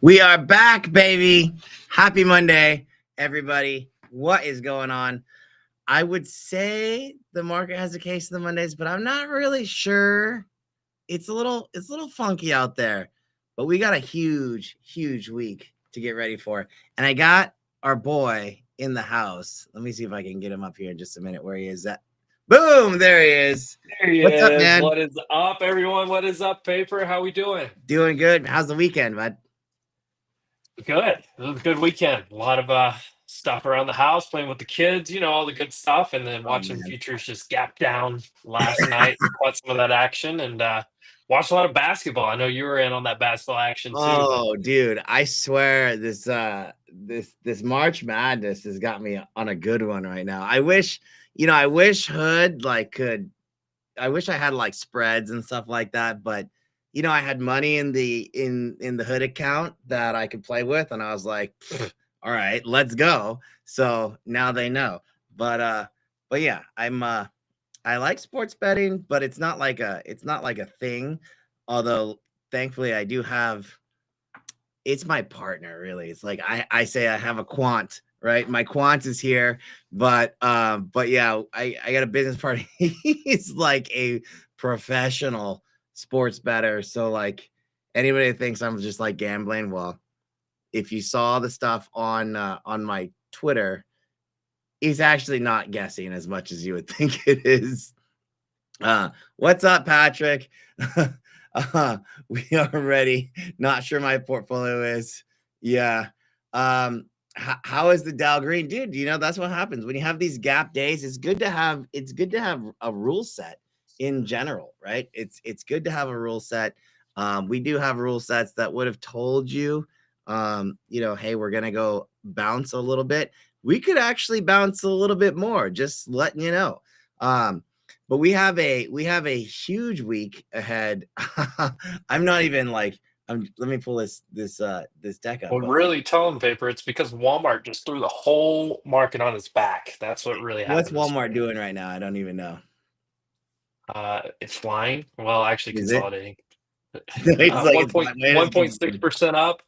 We are back, baby. Happy Monday, everybody. What is going on? I would say the market has a case of the Mondays, but I'm not really sure. It's a little funky out there. But we got a huge week to get ready for. And I got our boy in the house. Let me see if I can get him up here in just a minute. Where he is at? Boom, there he is. There he What's up, is. man? What is up, everyone? What is up, Paper? How we doing? Doing good. How's the weekend, bud? Good. It was a good weekend. A lot of stuff around the house, playing with the kids, all the good stuff, and then Oh, watching man. futures just gap down last night. Caught some of that action and watched a lot of basketball. I know you were in on that basketball action too. But Oh, dude, I swear this March Madness has got me on a good one right now. I wish Hood I wish I had like spreads and stuff like that, but I had money in the Hood account that I could play with, and I was like, all right, let's go. So now they know. But yeah, I like sports betting, but it's not like a thing. Although thankfully I do have, it's my partner, really. It's like I say I have a quant, right? My quant is here, but yeah, I got a business partner. He's like a professional sports bettor. So like anybody that thinks I'm just like gambling, well, if you saw the stuff on my Twitter, he's actually not guessing as much as you would think it is. What's up, Patrick? We are ready. Not sure my portfolio is. Yeah. How is the Dow green, dude? That's what happens when you have these gap days. It's good to have a rule set in general, right? It's good to have a rule set. We do have rule sets that would have told you, hey, we're gonna go bounce a little bit. We could actually bounce a little bit more, just letting you know. But we have a huge week ahead. I'm not even like let me pull this deck up. we're really telling Paper it's because Walmart just threw the whole market on its back. That's what really What's happened this Walmart morning. doing right now? I don't even know. It's flying. Well, actually Is it? consolidating. It's like One it's point man, one it's point keeps six going. percent up.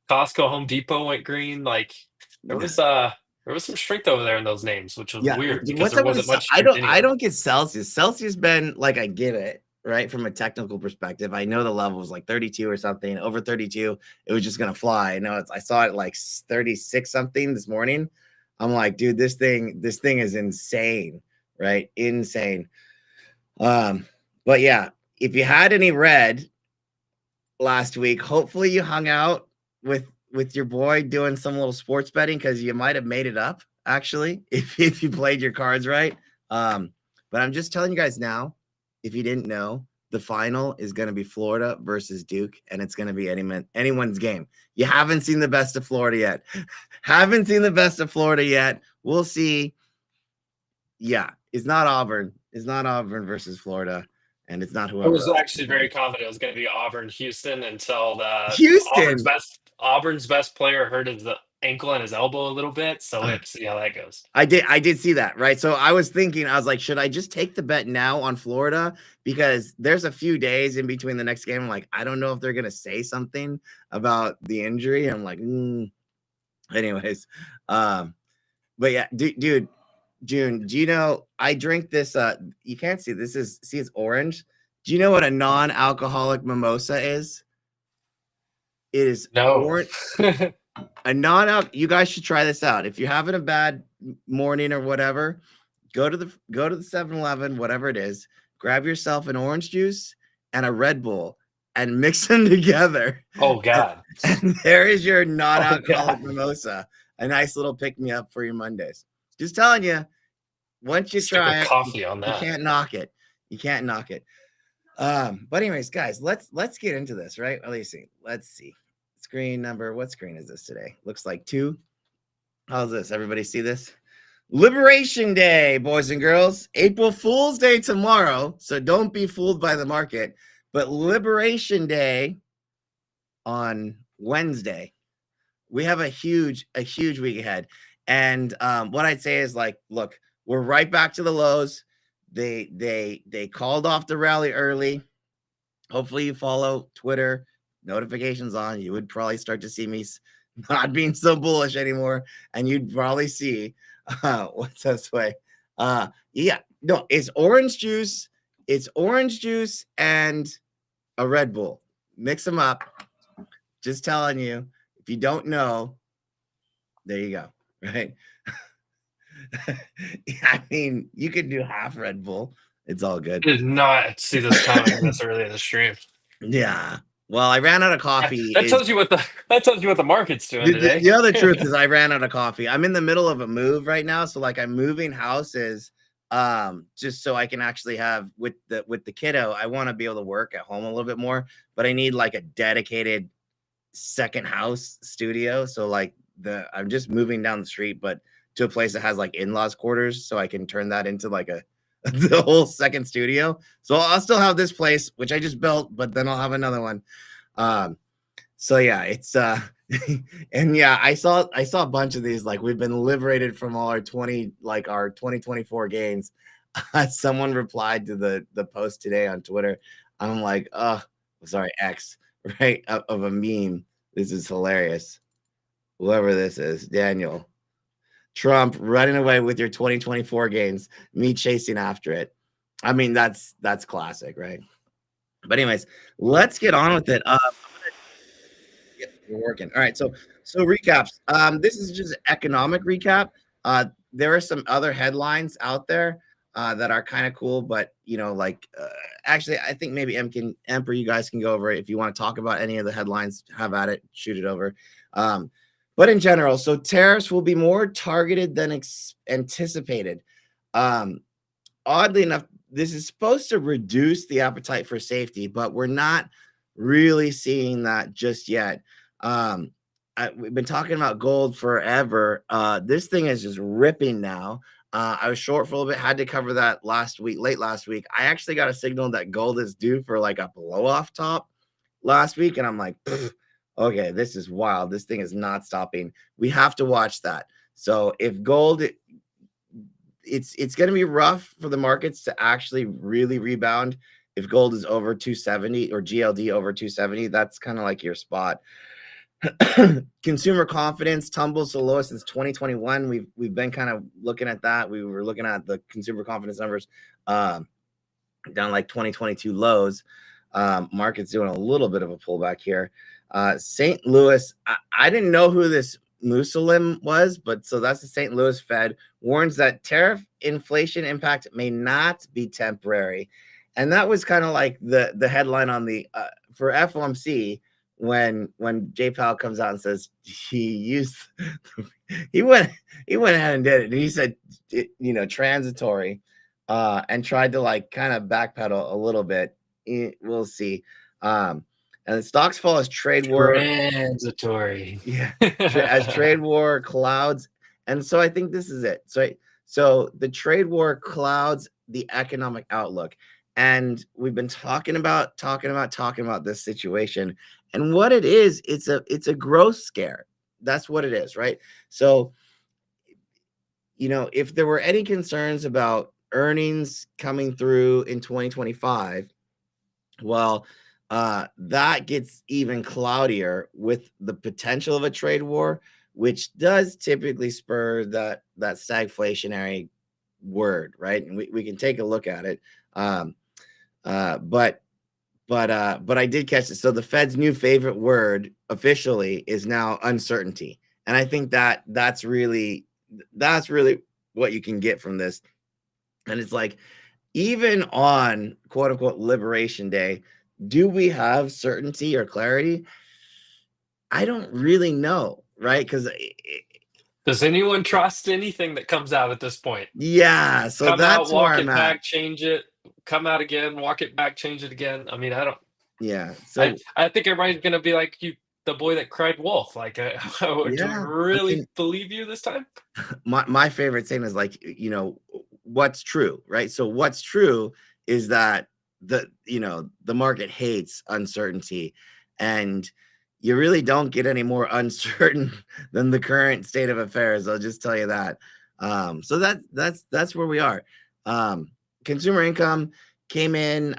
Costco, Home Depot went green. Like there was some strength over there in those names, which was Yeah. weird because What's there up with wasn't this? much strength I anywhere. don't get Celsius. Celsius been like, I get it, right? From a technical perspective. I know the level was like 32 or something. Over 32, it was just gonna fly. I saw it like 36 something this morning. I'm like, dude, this thing is insane, right? Insane. But yeah, if you had any red last week, hopefully you hung out with your boy doing some little sports betting, because you might have made it up actually if you played your cards right. But I'm just telling you guys now, if you didn't know, the final is going to be Florida versus Duke, and it's going to be anyone's game. You haven't seen the best of Florida yet. Haven't seen the best of Florida yet. We'll see. Yeah, it's not Auburn. It's not Auburn versus Florida, and it's not I whoever was else. actually very confident it was going to be Auburn Houston until the Houston. Auburn's best player hurt his ankle and his elbow a little bit. So we have to see how that goes. I did see that, right? So I was thinking, I was like, should I just take the bet now on Florida? Because there's a few days in between the next game. I'm like, I don't know if they're gonna say something about the injury. I'm like, anyways. But yeah, dude, June, do you know I drink this? You can't see this, it's orange. Do you know what a non-alcoholic mimosa is? It is No. orange. You guys should try this out. If you're having a bad morning or whatever, go to the 7-Eleven, whatever it is, grab yourself an orange juice and a Red Bull and mix them together. Oh God. And there is your Oh non-alcoholic God. mimosa. A nice little pick-me-up for your Mondays. Just telling you, once you Stick with try it, coffee on you that. can't knock it. You can't knock it. But anyways, guys, let's get into this, right? Let's see. Screen number. What screen is this today? Looks like 2. How's this? Everybody see this? Liberation Day, boys and girls. April Fool's Day tomorrow, so don't be fooled by the market. But Liberation Day on Wednesday. We have a huge week ahead. And what I'd say is, like, look, we're right back to the lows. They called off the rally early. Hopefully you follow Twitter. notifications on, you would probably start to see me not being so bullish anymore, and you'd probably see what's this way. Yeah, no, it's orange juice. It's orange juice and a Red Bull. Mix them up. Just telling you, if you don't know, there you go. Right. I mean, you could do half Red Bull. It's all good. Did not see this coming this early in the stream. Yeah. Well, I ran out of coffee. That tells you what the market's doing today. The other truth is I ran out of coffee. I'm in the middle of a move right now, so like I'm moving houses, just so I can actually have with the kiddo. I want to be able to work at home a little bit more, but I need like a dedicated second house studio. So like I'm just moving down the street, but to a place that has like in-laws quarters, so I can turn that into like the whole second studio. So I'll still have this place, which I just built, but then I'll have another one. So yeah, it's and yeah, I saw a bunch of these. Like, we've been liberated from all our 2024 gains. Someone replied to the post today on Twitter. I'm like, sorry, X, right, of a meme. This is hilarious. Whoever this is, Daniel. Trump running away with your 2024 gains, me chasing after it. I mean, that's classic, right? But anyways, let's get on with it. We're working. All right, so recaps. This is just economic recap. There are some other headlines out there that are kind of cool, but actually, I think maybe Emperor, you guys can go over it if you want to talk about any of the headlines. Have at it, shoot it over. But in general, so tariffs will be more targeted than anticipated. Oddly enough, this is supposed to reduce the appetite for safety, but we're not really seeing that just yet. We've been talking about gold forever. This thing is just ripping now. I was short for a little bit, had to cover that late last week. I actually got a signal that gold is due for like a blow off top last week, and I'm like, okay, this is wild. This thing is not stopping. We have to watch that. So if gold, it's going to be rough for the markets to actually really rebound. If gold is over 270 or GLD over 270, that's kind of like your spot. Consumer confidence tumbles the lowest since 2021. We've been kind of looking at that. We were looking at the consumer confidence numbers down like 2022 lows. Market's doing a little bit of a pullback here. St. Louis, I didn't know who this Musalim was, but so that's the St. Louis Fed, warns that tariff inflation impact may not be temporary. And that was kind of like the headline on the for FOMC when Jay Powell comes out and says he went ahead and did it. And he said, transitory, and tried to like kind of backpedal a little bit. We'll see. And the stocks fall as trade war transitory. Yeah, as trade war clouds. And so I think this is it. So the trade war clouds the economic outlook. And we've been talking about this situation. And what it is, it's a growth scare. That's what it is, right? So, if there were any concerns about earnings coming through in 2025, well, that gets even cloudier with the potential of a trade war, which does typically spur that stagflationary word, right? And we can take a look at it. But I did catch it. So the Fed's new favorite word officially is now uncertainty, and I think that's really what you can get from this. And it's like, even on quote unquote Liberation Day, do we have certainty or clarity? I don't really know, right? Because does anyone trust anything that comes out at this point? Yeah, so come that's out, walk where it I'm back, at. change it, come out again, walk it back, change it again. I mean, I don't. Yeah, so I think everybody's gonna be like you, the boy that cried wolf. Like, do we yeah, I really mean, believe you this time? my favorite thing is like, what's true, right? So what's true is that the market hates uncertainty, and you really don't get any more uncertain than the current state of affairs. I'll just tell you that. So that's where we are. Consumer income came in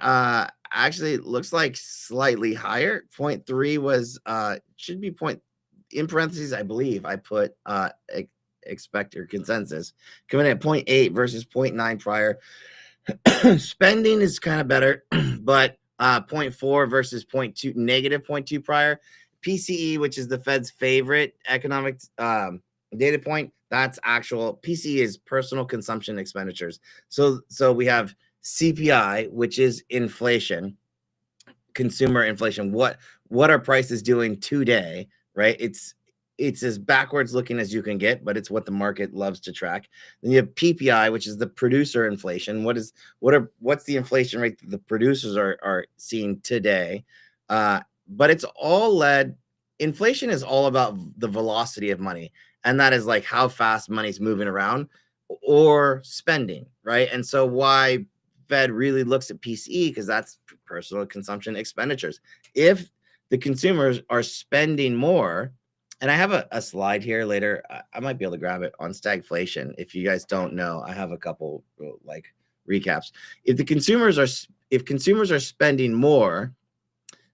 actually looks like slightly higher. 0.3 was should be point in parentheses. I believe I put expect or consensus coming in at 0.8 versus 0.9 prior. Spending is kind of better, but 0.4 versus 0.2 negative 0.2 prior. PCE, which is the Fed's favorite economic data point, that's actual. PCE is personal consumption expenditures. So we have CPI, which is inflation, consumer inflation. What are prices doing today, right? It's as backwards looking as you can get, but it's what the market loves to track. Then you have PPI, which is the producer inflation. What's the inflation rate that the producers are seeing today? But it's all led. Inflation is all about the velocity of money, and that is like how fast money's moving around or spending, right? And so why Fed really looks at PCE, because that's personal consumption expenditures. If the consumers are spending more, and I have a slide here later, I might be able to grab it on stagflation. If you guys don't know, I have a couple like recaps. If consumers are spending more,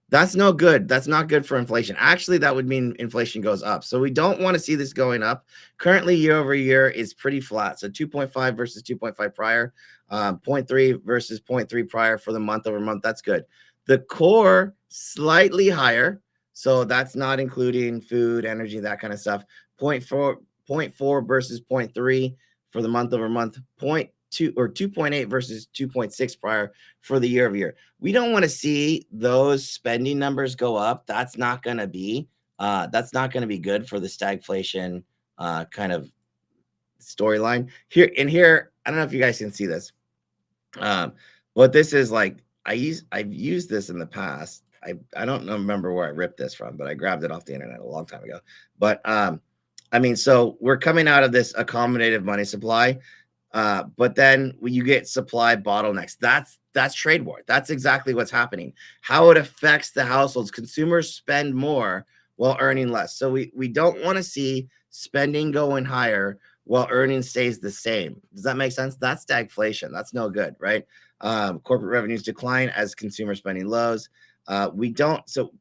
that's no good. That's not good for inflation. Actually, that would mean inflation goes up. So we don't want to see this going up. Currently, year over year is pretty flat. So 2.5 versus 2.5 prior, 0.3 versus 0.3 prior for the month over month. That's good. The core slightly higher. So that's not including food, energy, that kind of stuff. 0.4 versus 0.3 for the month over month. 0.2 or 2.8 versus 2.6 prior for the year over year. We don't want to see those spending numbers go up. That's not going to be good for the stagflation kind of storyline here. And here, I don't know if you guys can see this, but this is like I've used this in the past. I don't remember where I ripped this from, but I grabbed it off the internet a long time ago. But I mean, so we're coming out of this accommodative money supply. But then when you get supply bottlenecks, that's trade war. That's exactly what's happening. How it affects the households. Consumers spend more while earning less. So we don't want to see spending going higher while earning stays the same. Does that make sense? That's stagflation. That's no good, right? Corporate revenues decline as consumer spending lows. So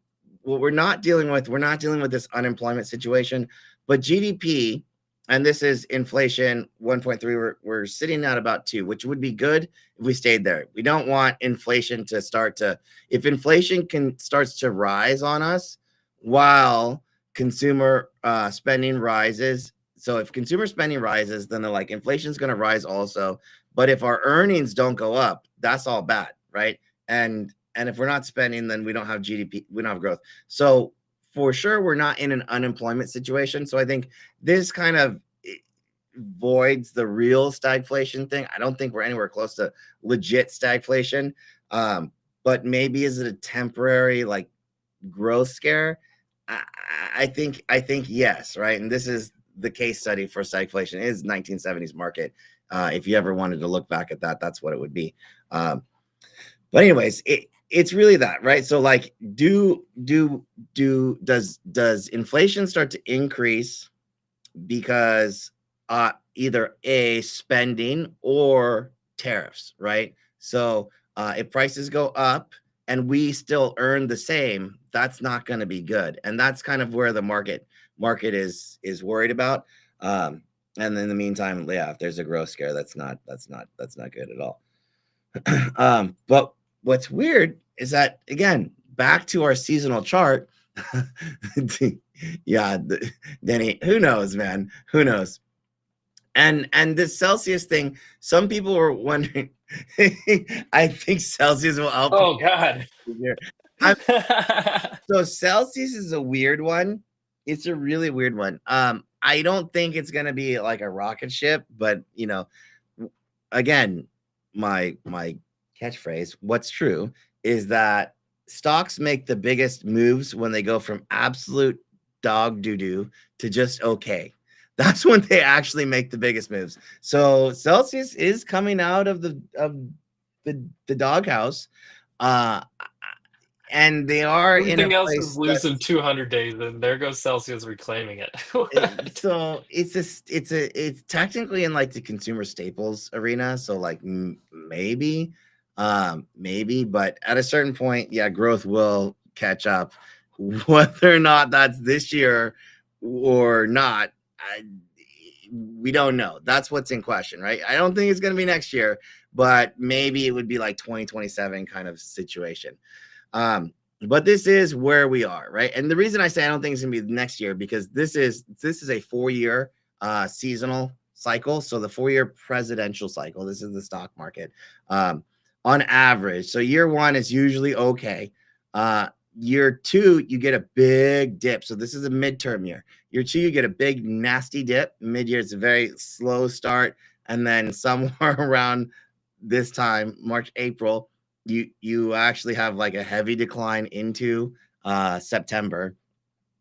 what we're not dealing with this unemployment situation, but GDP, and this is inflation 1.3. We're sitting at about 2, which would be good if we stayed there. We don't want inflation to if inflation starts to rise on us while consumer spending rises. So if consumer spending rises, then they're like, inflation's going to rise also. But if our earnings don't go up, that's all bad, right? And if we're not spending, then we don't have GDP, we don't have growth. So for sure, we're not in an unemployment situation. So I think this kind of voids the real stagflation thing. I don't think we're anywhere close to legit stagflation. But maybe is it a temporary like growth scare? I think yes, right? And this is the case study for stagflation. It is 1970s market. If you ever wanted to look back at that, that's what it would be. But anyways, it's really that, right? So like, does inflation start to increase because either A, spending or tariffs, right? So if prices go up and we still earn the same, that's not going to be good. And that's kind of where the market is worried about. And in the meantime, yeah, if there's a growth scare, that's not good at all. But what's weird is that, again, back to our seasonal chart. Yeah, Denny, who knows, man? Who knows? And this Celsius thing, some people were wondering. I think Celsius will outperform. Oh God. So Celsius is a weird one. It's a really weird one. I don't think it's gonna be like a rocket ship, but again, my catchphrase, what's true is that stocks make the biggest moves when they go from absolute dog doo-doo to just okay. That's when they actually make the biggest moves. So Celsius is coming out of the doghouse, and they are Everything else is losing 200 days, and there goes Celsius reclaiming it. So it's technically in like the consumer staples arena. So like maybe, maybe, but at a certain point, yeah, growth will catch up. Whether or not that's this year or not, we don't know. That's what's in question, right? I don't think it's going to be next year, but maybe it would be like 2027 kind of situation. But this is where we are, right? And the reason I say I don't think it's gonna be next year, because this is a 4-year seasonal cycle. So the 4-year presidential cycle, this is the stock market. On average, so year 1 is usually okay. Year 2, you get a big dip. So this is a midterm year. Year 2, you get a big nasty dip. Mid-year, it's a very slow start, and then somewhere around this time, March, April, you actually have like a heavy decline into September,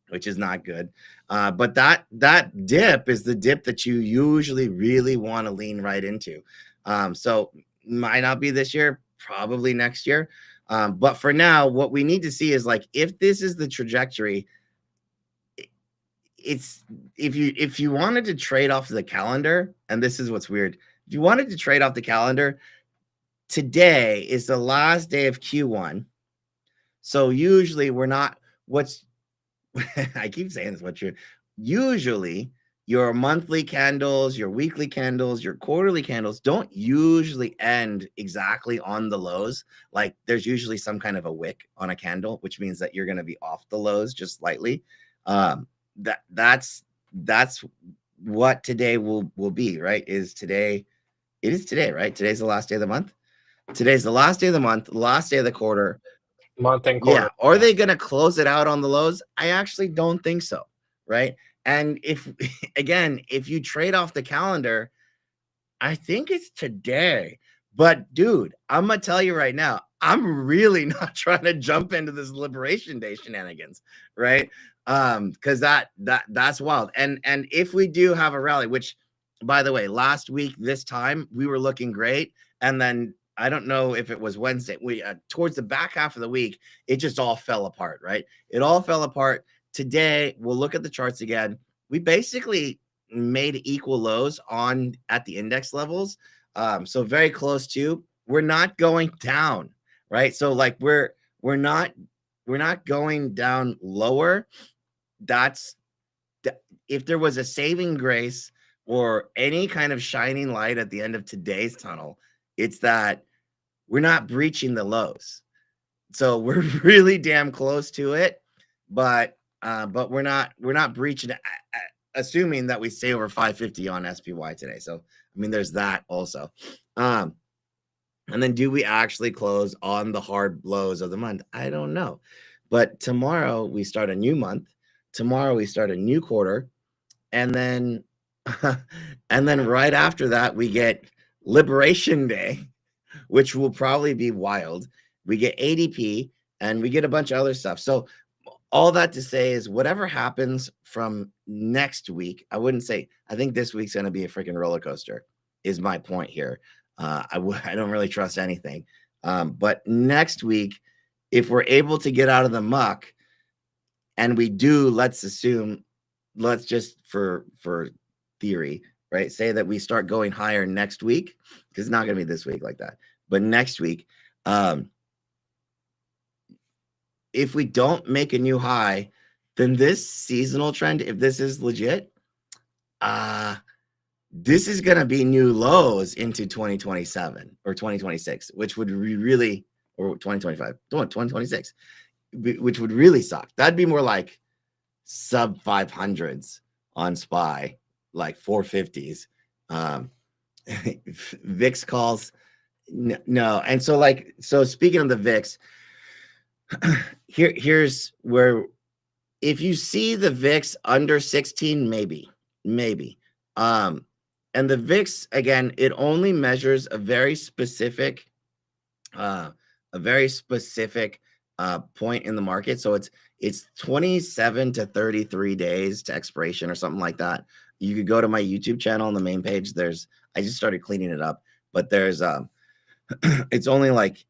which is not good. But that dip is the dip that you usually really want to lean right into. So might not be this year, probably next year. But for now, what we need to see is like, if this is the trajectory, it's if you wanted to trade off the calendar, and this is what's weird, if you wanted to trade off the calendar, today is the last day of Q1. So usually we're not, what's I keep saying this, what's usually your monthly candles, your weekly candles, your quarterly candles don't usually end exactly on the lows. Like there's usually some kind of a wick on a candle, which means that you're going to be off the lows just slightly. That's what today will be, right? It is today, right? Today's the last day of the month. Today's the last day of the month, last day of the quarter. Month and Yeah. quarter. Are they going to close it out on the lows? I actually don't think so. Right. And if, again, if you trade off the calendar, I think it's today. But dude, I'm going to tell you right now, I'm really not trying to jump into this Liberation Day shenanigans. Right. Because that's wild. And if we do have a rally, which, by the way, last week, this time we were looking great. And then I don't know if it was Wednesday, we towards the back half of the week, it just all fell apart, right? It all fell apart. Today, we'll look at the charts again. We basically made equal lows on at the index levels. So very close to, we're not going down, right? So like we're not going down lower. That's if there was a saving grace or any kind of shining light at the end of today's tunnel, it's that we're not breaching the lows. So we're really damn close to it, but we're not breaching it, assuming that we stay over 550 on SPY today. So I mean, there's that also. And then do we actually close on the hard lows of the month? I don't know. But tomorrow we start a new month. Tomorrow we start a new quarter. And then right after that, we get Liberation Day, which will probably be wild. We get ADP and we get a bunch of other stuff. So all that to say is, whatever happens from next week, I think this week's going to be a freaking roller coaster, is my point here. I don't really trust anything. But next week, if we're able to get out of the muck, and we do, let's just for theory, right, say that we start going higher next week, because it's not going to be this week like that, but next week, if we don't make a new high, then this seasonal trend, if this is legit, this is going to be new lows into 2027 or 2026, which would really, or 2025, 2026, which would really suck. That'd be more like sub 500s on SPY, like 450s. VIX calls, no. And so speaking of the VIX, here's where, if you see the VIX under 16, maybe. And the VIX, again, it only measures a very specific point in the market. So it's 27 to 33 days to expiration or something like that. You could go to my YouTube channel on the main page. I just started cleaning it up, but there's it's only like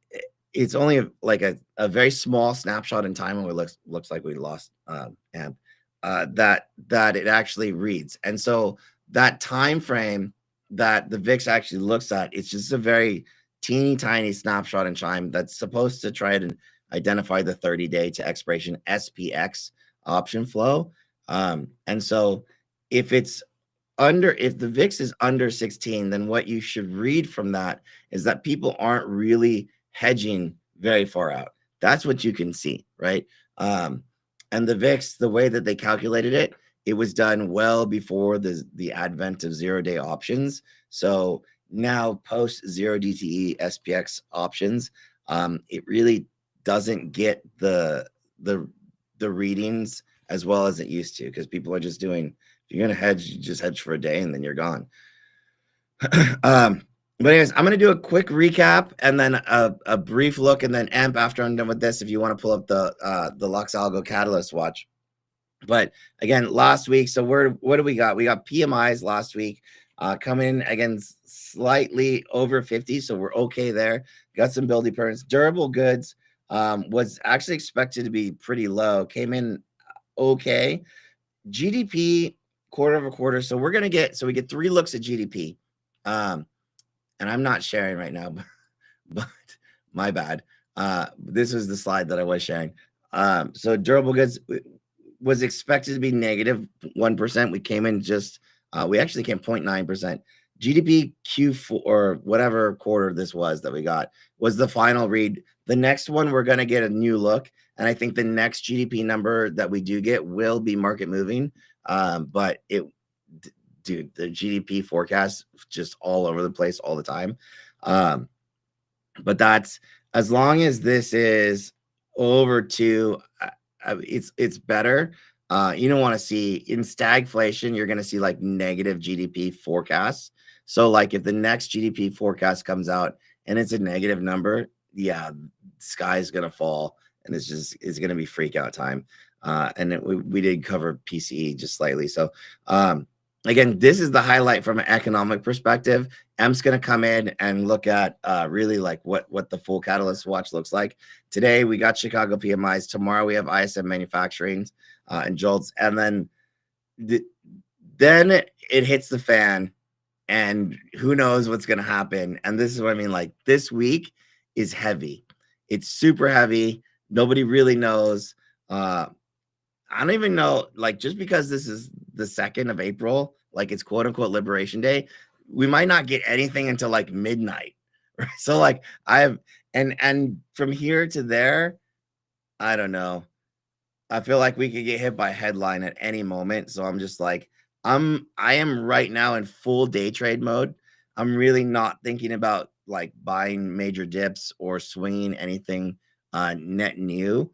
a very small snapshot in time, and it looks like we lost and that it actually reads. And so that time frame that the VIX actually looks at, it's just a very teeny tiny snapshot in time that's supposed to try to identify the 30-day to expiration SPX option flow. And so if it's if the VIX is under 16, then what you should read from that is that people aren't really hedging very far out. That's what you can see, right? And the VIX, the way that they calculated it, it was done well before the advent of 0-day options. So now post 0 DTE SPX options, it really doesn't get the readings as well as it used to, because people are just doing, if you're gonna hedge, you just hedge for a day and then you're gone. But anyways, I'm gonna do a quick recap and then a brief look, and then Amp, after I'm done with this, if you want to pull up the Lux Algo Catalyst watch. But again, last week, so what do we got? We got PMIs last week, coming in again slightly over 50, so we're okay there. Got some building permits. Durable goods was actually expected to be pretty low, came in okay. GDP quarter over quarter. So we get 3 looks at GDP. And I'm not sharing right now, but my bad. This was the slide that I was sharing. So durable goods was expected to be negative 1%. We came in just, we actually came 0.9%. GDP Q4 or whatever quarter this was that we got was the final read. The next one, we're going to get a new look. And I think the next GDP number that we do get will be market moving. But dude, the GDP forecast just all over the place all the time. But that's, as long as this is over 2, it's better. You don't want to see in stagflation, you're going to see like negative GDP forecasts. So like if the next GDP forecast comes out and it's a negative number, yeah, sky's going to fall and it's going to be freak out time. And we did cover PCE just slightly. So again, this is the highlight from an economic perspective. M's going to come in and look at really like what the full catalyst watch looks like. Today we got Chicago PMIs. Tomorrow we have ISM manufacturing and JOLTS, and then it hits the fan, and who knows what's going to happen. And this is what I mean. Like this week is heavy. It's super heavy. Nobody really knows. I don't even know, like, just because this is the 2nd of April, like it's quote unquote Liberation Day, we might not get anything until like midnight. Right? So like and from here to there, I don't know. I feel like we could get hit by a headline at any moment. So I'm just like, I am right now in full day trade mode. I'm really not thinking about like buying major dips or swinging anything net new.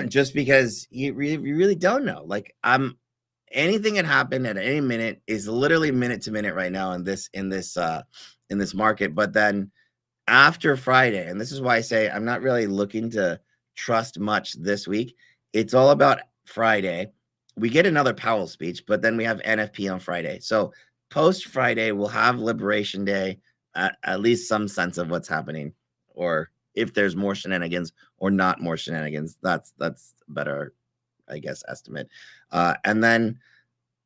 Just because you really don't know. Like anything that happened at any minute is literally minute to minute right now in this market. But then after Friday, and this is why I say I'm not really looking to trust much this week. It's all about Friday. We get another Powell speech, but then we have NFP on Friday. So post Friday, we'll have Liberation Day, at least some sense of what's happening, or if there's more shenanigans or not more shenanigans. That's better, I guess, estimate. And then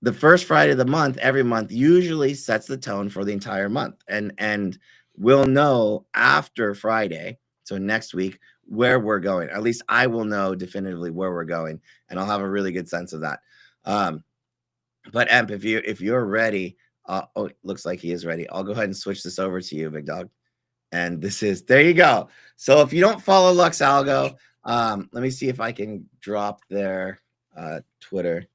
the first Friday of the month, every month, usually sets the tone for the entire month. And we'll know after Friday, so next week, where we're going. At least I will know definitively where we're going, and I'll have a really good sense of that. But Emp, if you're ready, oh, it looks like he is ready. I'll go ahead and switch this over to you, big dog. And there you go. So if you don't follow Lux Algo, let me see if I can drop their Twitter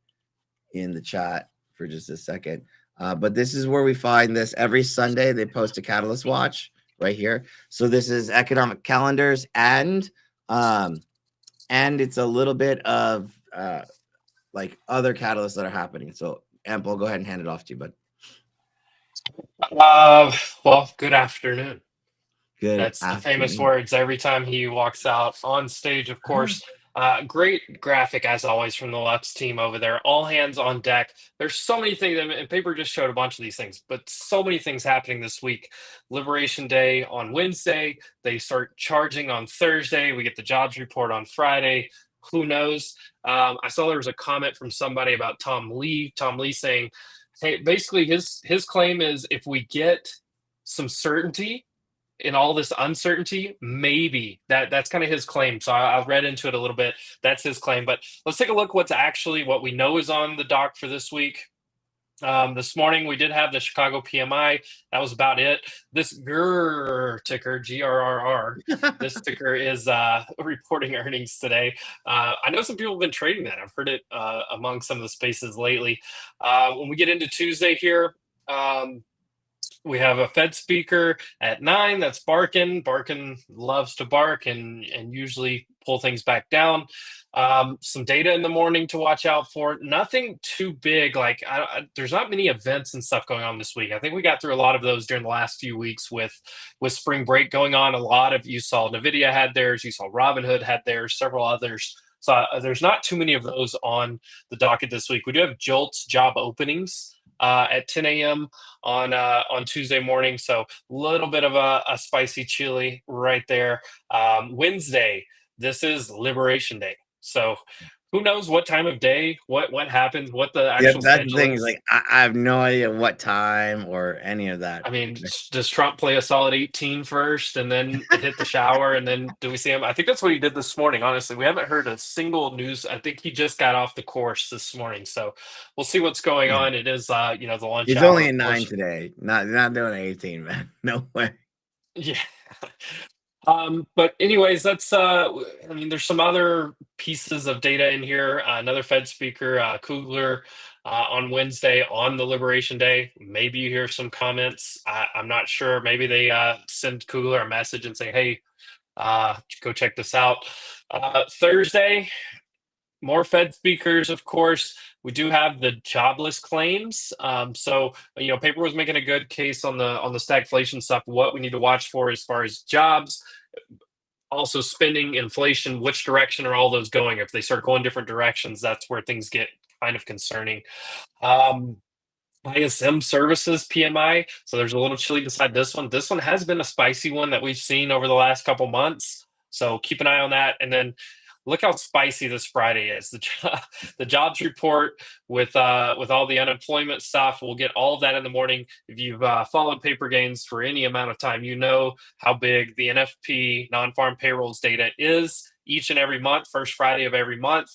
in the chat for just a second. But this is where we find this every Sunday. They post a Catalyst Watch right here. So this is economic calendars, and it's a little bit of like other catalysts that are happening. So Amp, I'll go ahead and hand it off to you, bud. Well, good afternoon. Good That's the famous afternoon. words every time he walks out on stage, of course. Great graphic, as always, from the Lux team over there. All hands on deck. There's so many things, and Paper just showed a bunch of these things, but so many things happening this week. Liberation Day on Wednesday. They start charging on Thursday. We get the jobs report on Friday. Who knows? I saw there was a comment from somebody about Tom Lee. Tom Lee saying, hey, basically his claim is if we get some certainty in all this uncertainty, maybe that's kind of his claim. So I read into it a little bit. That's his claim. But let's take a look what we know is on the dock for this week. This morning we did have the Chicago PMI. That was about it. This GRR ticker, GRRR, this ticker is reporting earnings today. I know some people have been trading that. I've heard it among some of the spaces lately. When we get into Tuesday here, we have a Fed speaker at 9 that's barking. Barking loves to bark and usually pull things back down. Some data in the morning to watch out for. Nothing too big. Like there's not many events and stuff going on this week. I think we got through a lot of those during the last few weeks with spring break going on. A lot of you saw Nvidia had theirs. You saw Robinhood had theirs. Several others. So there's not too many of those on the docket this week. We do have JOLTS job openings at 10 a.m. on Tuesday morning. So a little bit of a spicy chili right there. Wednesday, this is Liberation Day. So who knows what time of day, what happens, what the actual that's the schedule thing. is. Like I have no idea what time or any of that. I mean, does Trump play a solid 18 first and then hit the shower? And then do we see him? I think that's what he did this morning. Honestly, we haven't heard a single news. I think he just got off the course this morning. So we'll see what's going Yeah. on. It is, the lunch He's hour. only in 9 today. Not doing 18, man. No way. Yeah. But anyways, that's I mean, there's some other pieces of data in here. Another Fed speaker, Kugler, on Wednesday on the Liberation Day. Maybe you hear some comments. I'm not sure. Maybe they send Kugler a message and say, "Hey, go check this out." Thursday, more Fed speakers, of course. We do have the jobless claims. So paper was making a good case on the stagflation stuff. What we need to watch for as far as jobs, also spending, inflation. Which direction are all those going? If they start going different directions, that's where things get kind of concerning. ISM services PMI. So there's a little chilly beside this one. This one has been a spicy one that we've seen over the last couple months. So keep an eye on that. And then look how spicy this Friday is. The jobs report with all the unemployment stuff. We'll get all of that in the morning. If you've followed paper gains for any amount of time, you know how big the NFP non-farm payrolls data is each and every month, first Friday of every month.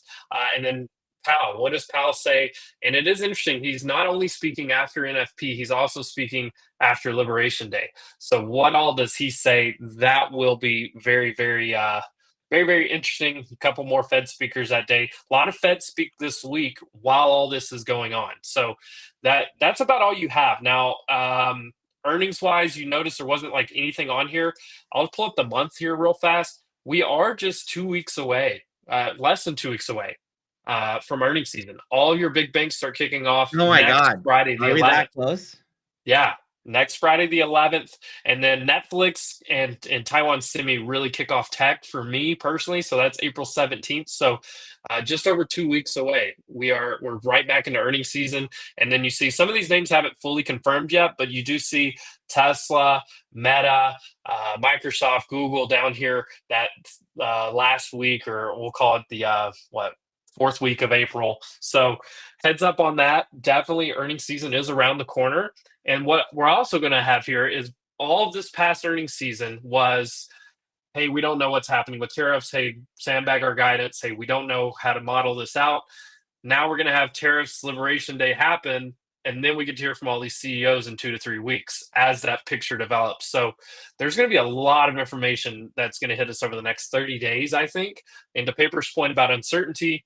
And then Powell, what does Powell say? And it is interesting. He's not only speaking after NFP, he's also speaking after Liberation Day. So what all does he say? That will be very, very very, very interesting. A couple more Fed speakers that day. A lot of Fed speak this week while all this is going on. So that's about all you have. Now, earnings wise, you notice there wasn't like anything on here. I'll pull up the month here real fast. We are just 2 weeks away, less than 2 weeks away from earnings season. All your big banks start kicking off Oh my next God. Friday, the Are we 11th. that close? Yeah, next Friday the 11th, and then Netflix and Taiwan Semi really kick off tech for me personally. So that's April 17th. So just over 2 weeks away. We're right back into earnings season, and then you see some of these names haven't fully confirmed yet, but you do see Tesla, Meta, Microsoft, Google down here that last week, or we'll call it the fourth week of April. So heads up on that. Definitely earnings season is around the corner. And what we're also going to have here is all of this past earnings season was, hey, we don't know what's happening with tariffs. Hey, sandbag our guidance. Hey, we don't know how to model this out. Now we're going to have tariffs Liberation Day happen. And then we get to hear from all these CEOs in 2 to 3 weeks as that picture develops. So there's going to be a lot of information that's going to hit us over the next 30 days, I think. And to Paper's point about uncertainty,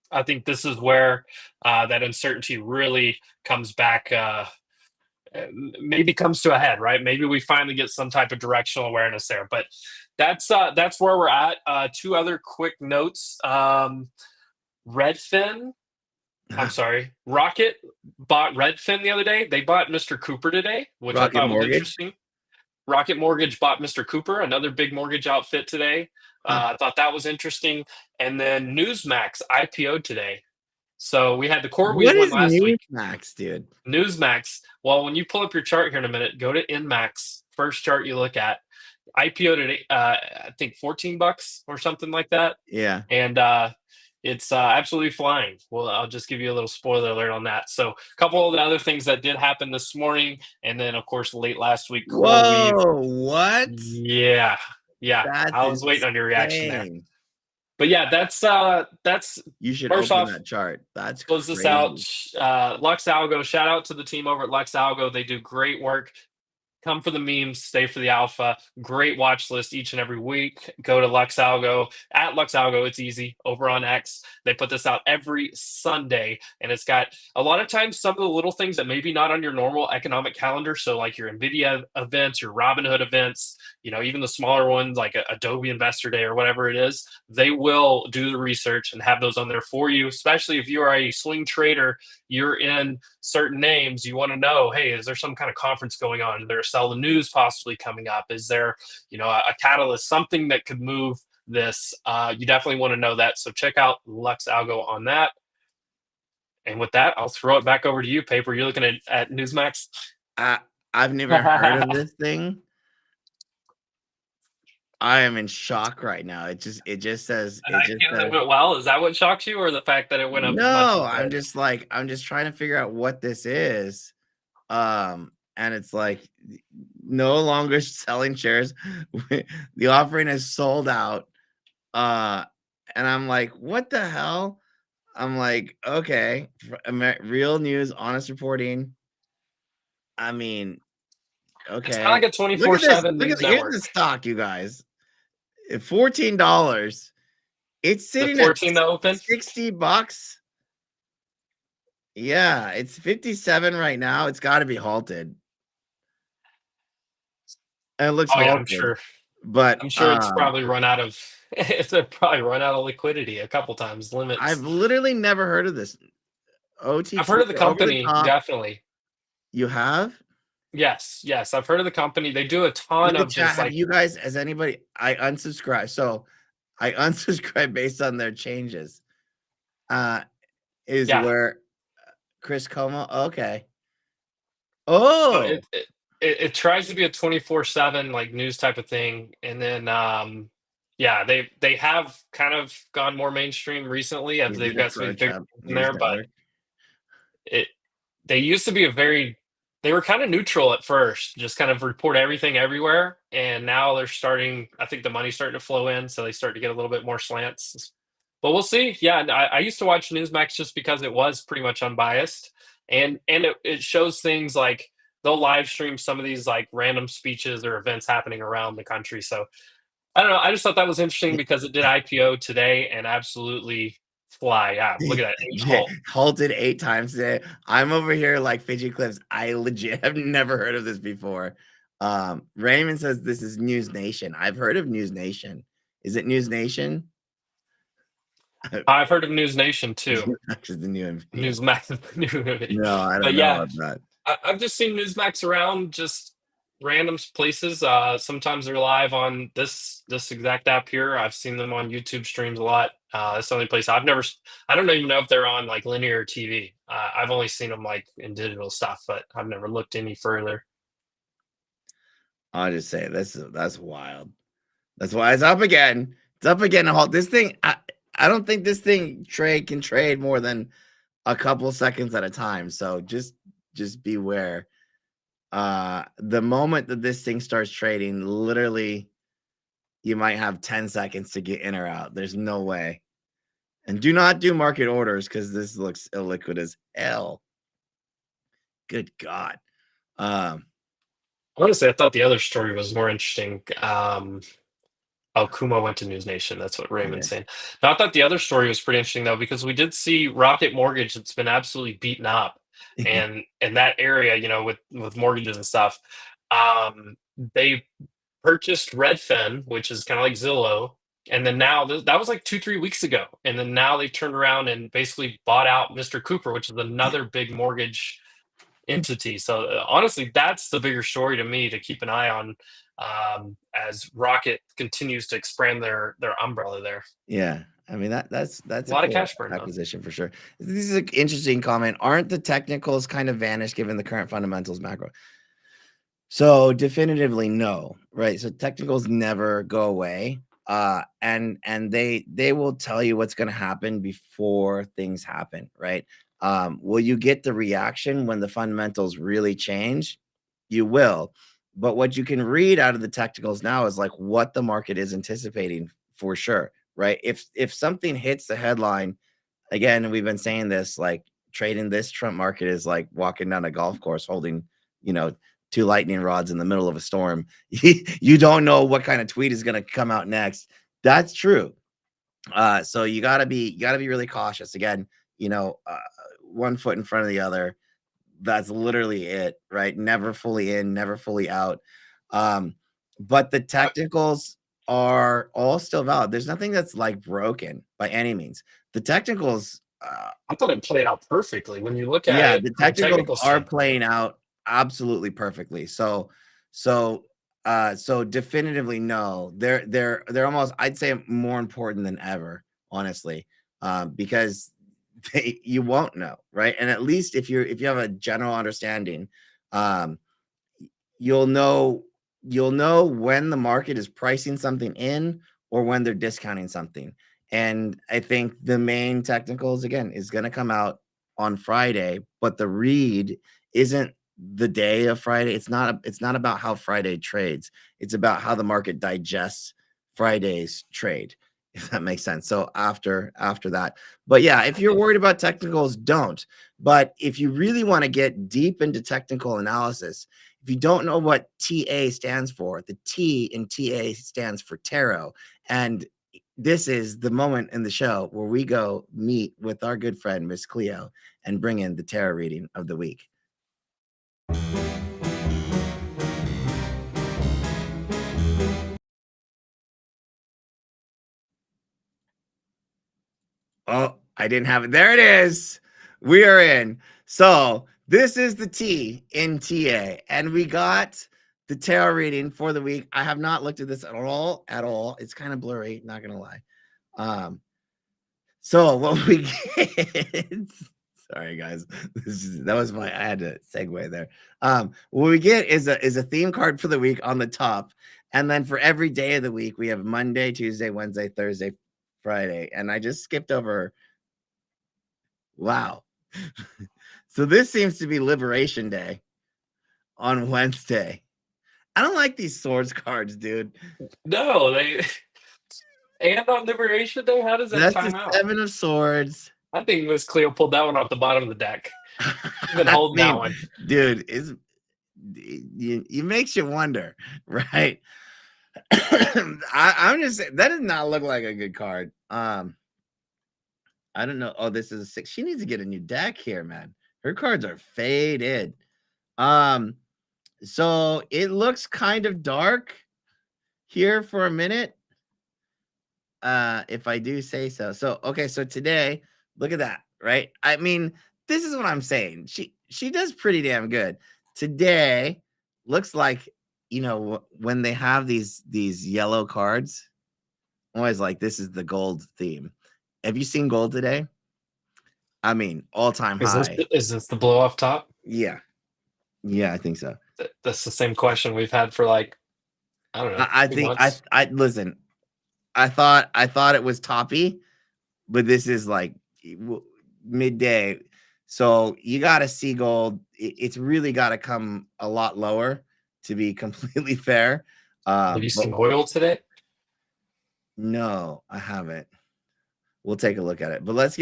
I think this is where that uncertainty really comes back, maybe comes to a head, right? Maybe we finally get some type of directional awareness there. But that's where we're at. Two other quick notes. Redfin, I'm sorry, Rocket bought Redfin the other day. They bought Mr. Cooper today, which Rocket I thought Mortgage? was interesting. Rocket Mortgage bought Mr. Cooper, another big mortgage outfit today. I thought that was interesting. And then Newsmax IPO today. So we had the CoreWeave What one is last week. Newsmax, dude? Newsmax. Well, when you pull up your chart here in a minute, go to Inmax. First chart you look at. IPO today, I think $14 or something like that. Yeah. And It's absolutely flying. Well, I'll just give you a little spoiler alert on that. So, a couple of the other things that did happen this morning, and then, of course, late last week, CoreWeave. Whoa, what? Yeah, yeah. That's I was waiting on your reaction there. insane. But yeah, that's You should first open off, that chart. That's close this out. crazy. Lux Algo, shout out to the team over at Lux Algo. They do great work. Come for the memes, stay for the alpha. Great watch list each and every week. Go to Lux Algo at Lux Algo. It's easy over on X. They put this out every Sunday, and it's got a lot of times some of the little things that maybe not on your normal economic calendar. So, like your Nvidia events, your Robinhood events, even the smaller ones like Adobe Investor Day or whatever it is, they will do the research and have those on there for you. Especially if you are a swing trader, you're in certain names, you want to know, hey, is there some kind of conference going on? Is there a sell the news possibly coming up? Is there, a catalyst, something that could move this? You definitely want to know that. So check out Lux Algo on that. And with that, I'll throw it back over to you, Paper. You're looking at Newsmax. I've never heard of this thing. I am in shock right now. It just says An IPO that went well. Is that what shocks you, or the fact that it went up as much as no. it did? I'm just trying to figure out what this is. And it's like no longer selling shares. The offering is sold out. And I'm like, what the hell? I'm like, okay, real news, honest reporting. I mean, It's kind okay. of like a Look at this. 24/7 Look at news here's network. the stock, you guys. At $14. It's The sitting at 14 to open. $60. Yeah, it's 57 right now. It's got to be halted. And it looks Oh yeah, halted. I'm sure. But I'm sure it's probably run out of liquidity a couple times, limits. I've literally never heard of this. OTT I've heard of the over the company, top. definitely. You have? Yes, I've heard of the company. They do a ton Look at of chat. just Have like you guys, has anybody, I unsubscribed. So I unsubscribed based on their changes. Is yeah. where Chris Como, okay. So Oh, it tries to be a 24/7 like news type of thing, and then yeah, they have kind of gone more mainstream recently as is they've it a got some of pro these bigger chat in news there, but network? it they used to be they were kind of neutral at first, just kind of report everything everywhere, and now they're starting. I think the money's starting to flow in, so they start to get a little bit more slants. But we'll see. Yeah, and I used to watch Newsmax just because it was pretty much unbiased, and it shows things like they'll live stream some of these like random speeches or events happening around the country. So I don't know. I just thought that was interesting because it did IPO today and absolutely fly. Yeah, look at that. Yeah, halted 8 times today. I'm over here like fidget clips. I legit have never heard of this before. Raymond says this is News Nation. I've heard of News Nation. Is it News Nation? I've heard of News Nation too. Actually, the new NVIDIA. Newsmax. No, I But don't know yeah, about that. I've just seen Newsmax around just random places. Sometimes they're live on this exact app here. I've seen them on YouTube streams a lot. That's the only place I don't even know if they're on like linear TV. I've only seen them like in digital stuff, but I've never looked any further. I'll just say that's wild. That's why it's up again. It's up again. This thing, I don't think this thing can trade more than a couple seconds at a time. So just beware. The moment that this thing starts trading, literally, you might have 10 seconds to get in or out. There's no way. And do not do market orders because this looks illiquid as hell. Good God. Honestly, I thought the other story was more interesting. Oh, Kuma went to News Nation. That's what Raymond's saying. Now, I thought the other story was pretty interesting though, because we did see Rocket Mortgage that's been absolutely beaten up, and in that area, with mortgages and stuff, they purchased Redfin, which is kind of like Zillow, and then now that was like 2-3 weeks ago, and then now they've turned around and basically bought out Mr. Cooper, which is another big mortgage entity. So honestly, that's the bigger story to me to keep an eye on, as Rocket continues to expand their umbrella there. Yeah, I mean that's A a lot of cool cash burn though. acquisition for sure. This is an interesting comment. Aren't the technicals kind of vanished given the current fundamentals macro? So definitively no, right? So technicals never go away. And they will tell you what's going to happen before things happen, right? Will you get the reaction when the fundamentals really change? You will. But what you can read out of the technicals now is like what the market is anticipating for sure, right? If something hits the headline, again, we've been saying this, like trading this Trump market is like walking down a golf course holding, you know, two lightning rods in the middle of a storm. You don't know what kind of tweet is going to come out next. That's true. So you gotta be really cautious. Again, one foot in front of the other. That's literally it, right? Never fully in, never fully out. But the technicals are all still valid. There's nothing that's like broken by any means. The technicals, I thought it played out perfectly when you look at yeah, it the from a technicals technical are standpoint. playing out absolutely perfectly. So definitively no. They're almost, I'd say, more important than ever, honestly, because you won't know, right? And at least if you have a general understanding, um, you'll know when the market is pricing something in or when they're discounting something. And I think the main technicals again is going to come out on Friday, but the read isn't the day of Friday. It's not about how Friday trades. It's about how the market digests Friday's trade, if that makes sense. So after that. But yeah, if you're worried about technicals, don't. But if you really want to get deep into technical analysis, if you don't know what TA stands for, the T in TA stands for tarot. And this is the moment in the show where we go meet with our good friend, Miss Cleo, and bring in the tarot reading of the week. Oh, I didn't have it. There it is. We are in. So this is the T in TA, and we got the tarot reading for the week. I have not looked at this at all. It's kind of blurry, not gonna lie. So what we get, sorry guys, that was I had to segue there. What we get is a theme card for the week on the top, and then for every day of the week we have Monday, Tuesday, Wednesday, Thursday, Friday, and I just skipped over. Wow. So this seems to be Liberation Day on Wednesday. I don't like these swords cards, dude. No, they and on Liberation Day, how does that That's the time out? 7 of Swords. I think Miss Cleo pulled that one off the bottom of the deck. She's been I holding that mean, one. dude, you makes you wonder, right? I'm just saying, that does not look like a good card. I don't know. Oh, this is a 6. She needs to get a new deck here, man. Her cards are faded. So it looks kind of dark here for a minute. If I do say so. So okay, so today, look at that, right? I mean, this is what I'm saying. She does pretty damn good. Today looks like, when they have these yellow cards, I'm always like, this is the gold theme. Have you seen gold today? I mean, all-time high. Is this the blow off top? Yeah. Yeah, I think so. That's the same question we've had for like, I don't know, I 2 think months. I listen. I thought it was toppy, but this is like midday. So you got to see gold. It's really got to come a lot lower to be completely fair. Have you But seen oil today? no, I haven't. We'll take a look at it. But let's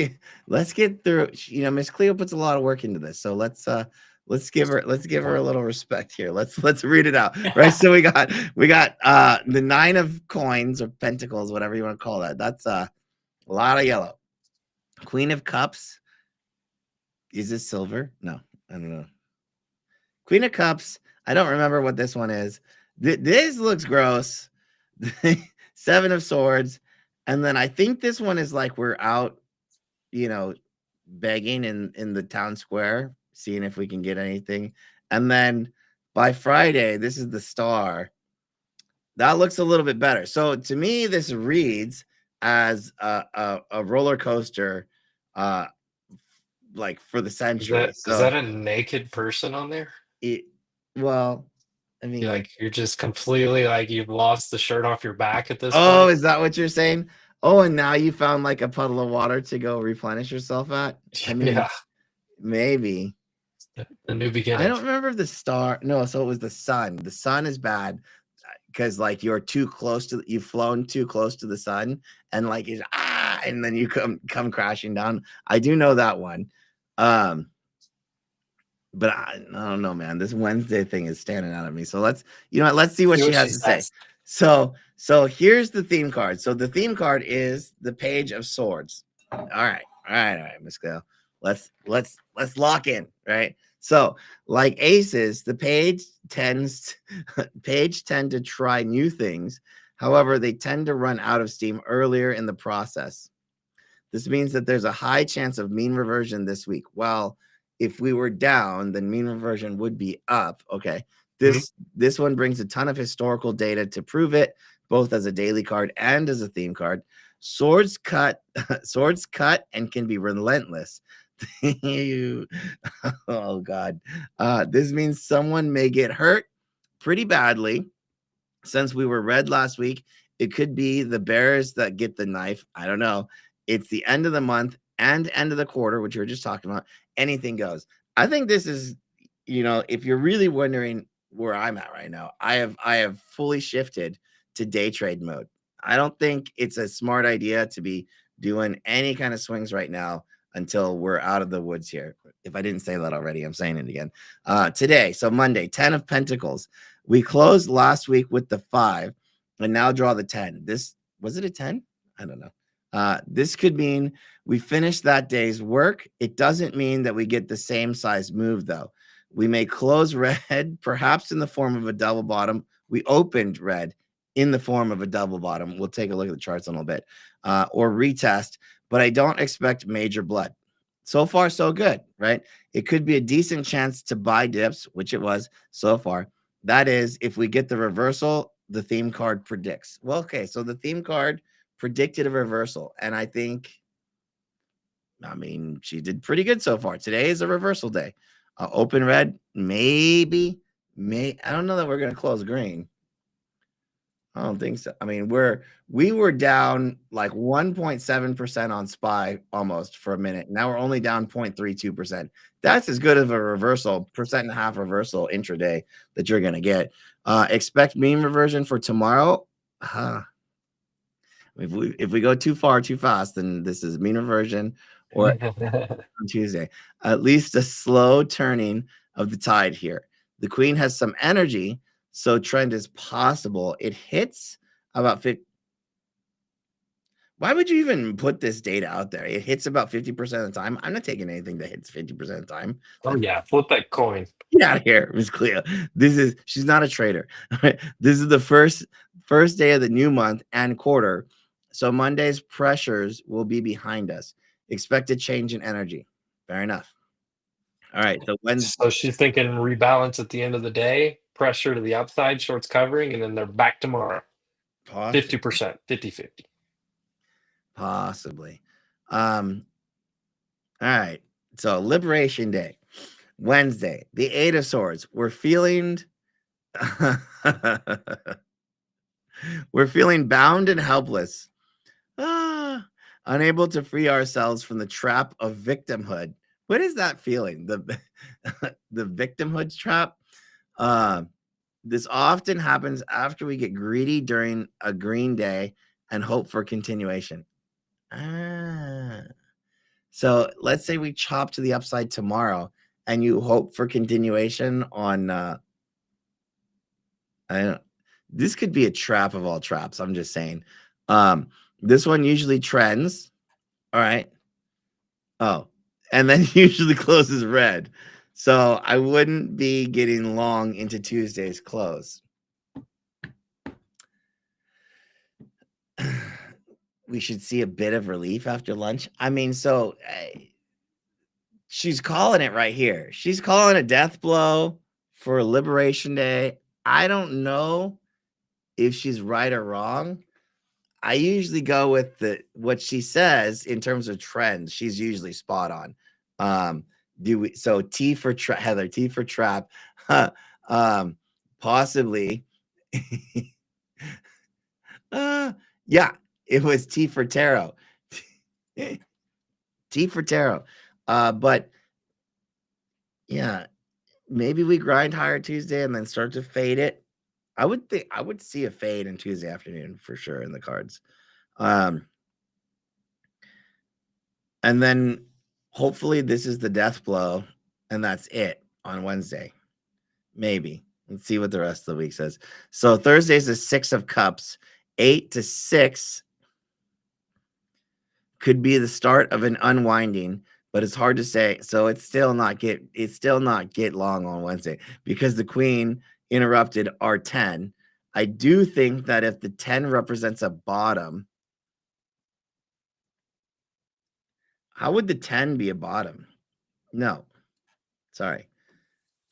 get through. Miss Cleo puts a lot of work into this. So let's give her a little respect here. Let's read it out. Right. So we got the 9 of coins or pentacles, whatever you want to call that. That's a lot of yellow. Queen of Cups. Is this silver? No, I don't know. Queen of Cups. I don't remember what this one is. This looks gross. 7 of Swords. And then I think this one is like we're out, begging in the town square, seeing if we can get anything. And then by Friday, this is the Star. That looks a little bit better. So to me, this reads as a roller coaster, like for the century. Is So that a naked person on there? it, well, I mean, You're just completely like you've lost the shirt off your back at this oh, point. is that what you're saying? Oh, and now you found like a puddle of water to go replenish yourself at? I mean, Yeah, maybe. the new I beginning. don't remember the star. No, so it was the sun. The sun is bad because like you've flown too close to the sun, and like and then you come crashing down. I do know that one. But I don't know, man. This Wednesday thing is standing out at me. So let's see what See she what she has to say. says. So here's the theme card. So the theme card is the Page of Swords. All right, Miss Cleo. Let's lock in, right? So like aces, the page tend to try new things. However, they tend to run out of steam earlier in the process. This means that there's a high chance of mean reversion this week. Well, if we were down, then mean reversion would be up. Okay. This one brings a ton of historical data to prove it, both as a daily card and as a theme card. Swords cut and can be relentless. Oh God. This means someone may get hurt pretty badly. Since we were red last week, it could be the Bears that get the knife. I don't know. It's the end of the month and end of the quarter, which we were just talking about. Anything goes. I think this is, if you're really wondering where I'm at right now, I have fully shifted to day trade mode. I don't think it's a smart idea to be doing any kind of swings right now until we're out of the woods here. If I didn't say that already, I'm saying it again. Today, so Monday, 10 of Pentacles. We closed last week with the 5 and now draw the 10. This was it a 10? I don't know. This could mean we finished that day's work. It doesn't mean that we get the same size move, though. We may close red, perhaps in the form of a double bottom. We opened red in the form of a double bottom. We'll take a look at the charts in a little bit, or retest, but I don't expect major blood. So far, so good, right? It could be a decent chance to buy dips, which it was so far. That is, if we get the reversal, the theme card predicts. Well, okay, so the theme card predicted a reversal, and I mean, she did pretty good so far. Today is a reversal day. Open red, maybe. I don't know that we're going to close green. I don't think so. I mean, we were down like 1.7% on SPY almost for a minute. Now we're only down 0.32%. That's as good of a reversal, 1.5% reversal intraday that you're going to get. Expect mean reversion for tomorrow. If we go too far too fast, then this is mean reversion, or on Tuesday. At least a slow turning of the tide here. The queen has some energy, so trend is possible. It hits about 50. Why would you even put this data out there? It hits about 50% of the time. I'm not taking anything that hits 50% of the time. Oh yeah, flip that coin. Get out of here, Miss Cleo. She's not a trader. This is the first day of the new month and quarter. So Monday's pressures will be behind us. Expect a change in energy. Fair enough. All right. So So she's thinking rebalance at the end of the day, pressure to the upside, shorts covering, and then they're back tomorrow. 50%, 50-50. Possibly. All right. So Liberation Day, Wednesday, the 8 of Swords. We're feeling we're feeling bound and helpless. Unable to free ourselves from the trap of victimhood. What is that feeling? The victimhood trap? This often happens after we get greedy during a green day and hope for continuation. So let's say we chop to the upside tomorrow and you hope for continuation on this could be a trap of all traps. I'm just saying. This one usually trends. All right. Oh, and then usually closes red. So I wouldn't be getting long into Tuesday's close. We should see a bit of relief after lunch. I mean, so she's calling it right here. She's calling a death blow for Liberation Day. I don't know if she's right or wrong. I usually go with what she says in terms of trends. She's usually spot on. T for Heather, T for trap. possibly. Yeah, it was T for tarot. T for tarot. But yeah, maybe we grind higher Tuesday and then start to fade it. I would see a fade in Tuesday afternoon for sure in the cards. And then hopefully this is the death blow and that's it on Wednesday. Maybe. Let's see what the rest of the week says. So Thursday's the 6 of Cups. 8 to 6 could be the start of an unwinding, but it's hard to say. So it's still not get long on Wednesday because the Queen interrupted our 10. I do think that if the 10 represents a bottom, how would the 10 be a bottom? No, sorry.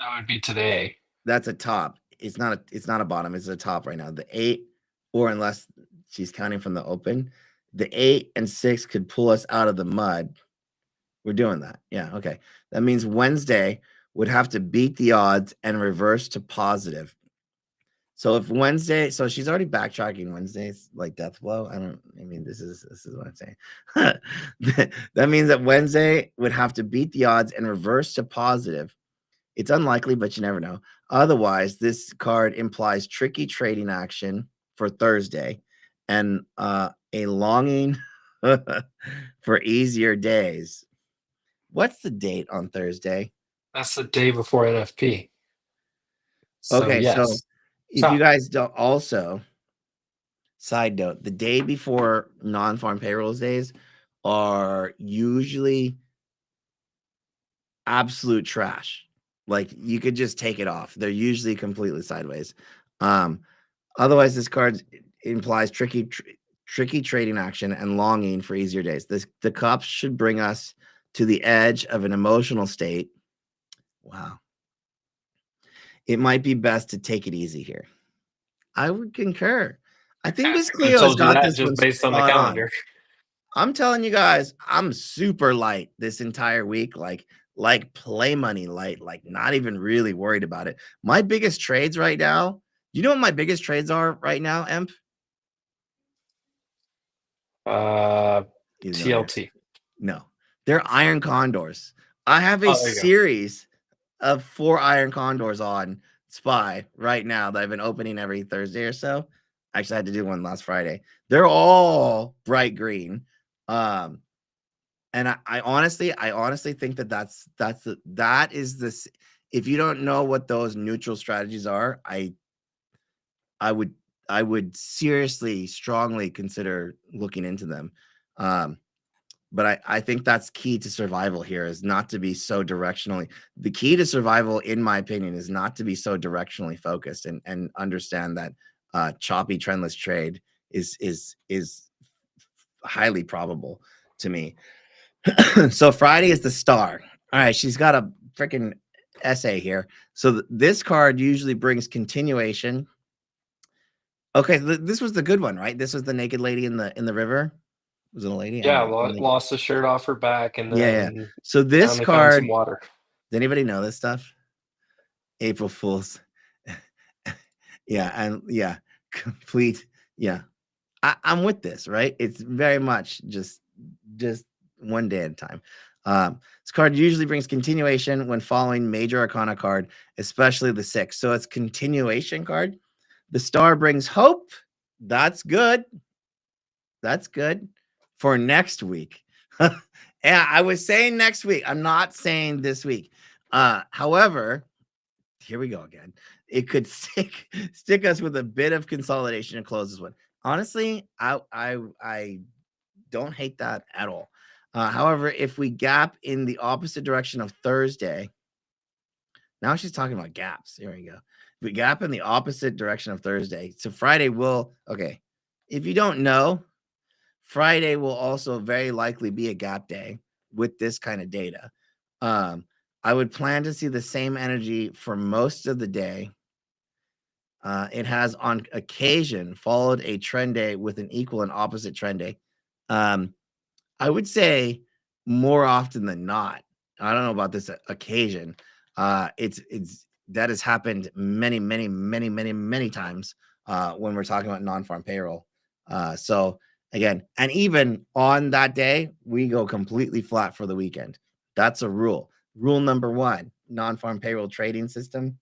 That would be today. That's a top. It's not a bottom. It's a top right now. The 8, or unless she's counting from the open, the 8 and 6 could pull us out of the mud. We're doing that. Yeah. Okay. That means Wednesday would have to beat the odds and reverse to positive. So if Wednesday, so she's already backtracking Wednesdays like death blow. This is what I'm saying. That means that Wednesday would have to beat the odds and reverse to positive. It's unlikely, but you never know. Otherwise, this card implies tricky trading action for Thursday and a longing for easier days. What's the date on Thursday? That's the day before NFP. So, Okay, yes. so if you guys don't also, side note, the day before non-farm payrolls days are usually absolute trash. Like you could just take it off. They're usually completely sideways. Otherwise, this card implies tricky trading action and longing for easier days. The cups should bring us to the edge of an emotional state. Wow. It might be best to take it easy here. I would concur. I think Miss I Cleo's told you got that this just one based on the spot calendar. I'm telling you guys, I'm super light this entire week. Like play money light, like not even really worried about it. My biggest trades right now, you know what my biggest trades are right now, Emp? TLT. No, they're iron condors. I have a series of 4 iron condors on SPY right now that I've been opening every Thursday or so. Actually, I had to do one last Friday. They're all bright green. And I honestly think that is this. If you don't know what those neutral strategies are, I would seriously, strongly consider looking into them. But I think that's key to survival here is not to be so directionally. The key to survival, in my opinion, is not to be so directionally focused and understand that choppy trendless trade is highly probable to me. So Friday is the star. All right, she's got a freaking essay here. So this card usually brings continuation. Okay, this was the good one, right? This was the naked lady in the river. Was it a lady? Yeah, lost the shirt off her back and then yeah. So this card, some water. Does anybody know this stuff? April Fools. Yeah, complete. Yeah, I'm with this, right? It's very much just one day at a time. This card usually brings continuation when following major arcana card, especially the 6. So it's continuation card. The star brings hope. That's good. That's good for next week. Yeah, I was saying next week. I'm not saying this week. However, here we go again. It could stick us with a bit of consolidation and close this one. Honestly, I don't hate that at all. However, if we gap in the opposite direction of Thursday, now she's talking about gaps. Here we go. If we gap in the opposite direction of Thursday, so Friday will, okay. If you don't know, Friday will also very likely be a gap day with this kind of data. I would plan to see the same energy for most of the day. It has on occasion followed a trend day with an equal and opposite trend day. I would say more often than not. I don't know about this occasion. It's that has happened many times when we're talking about non-farm payroll. So again, and even on that day, we go completely flat for the weekend. That's a rule. Rule number 1, non-farm payroll trading system,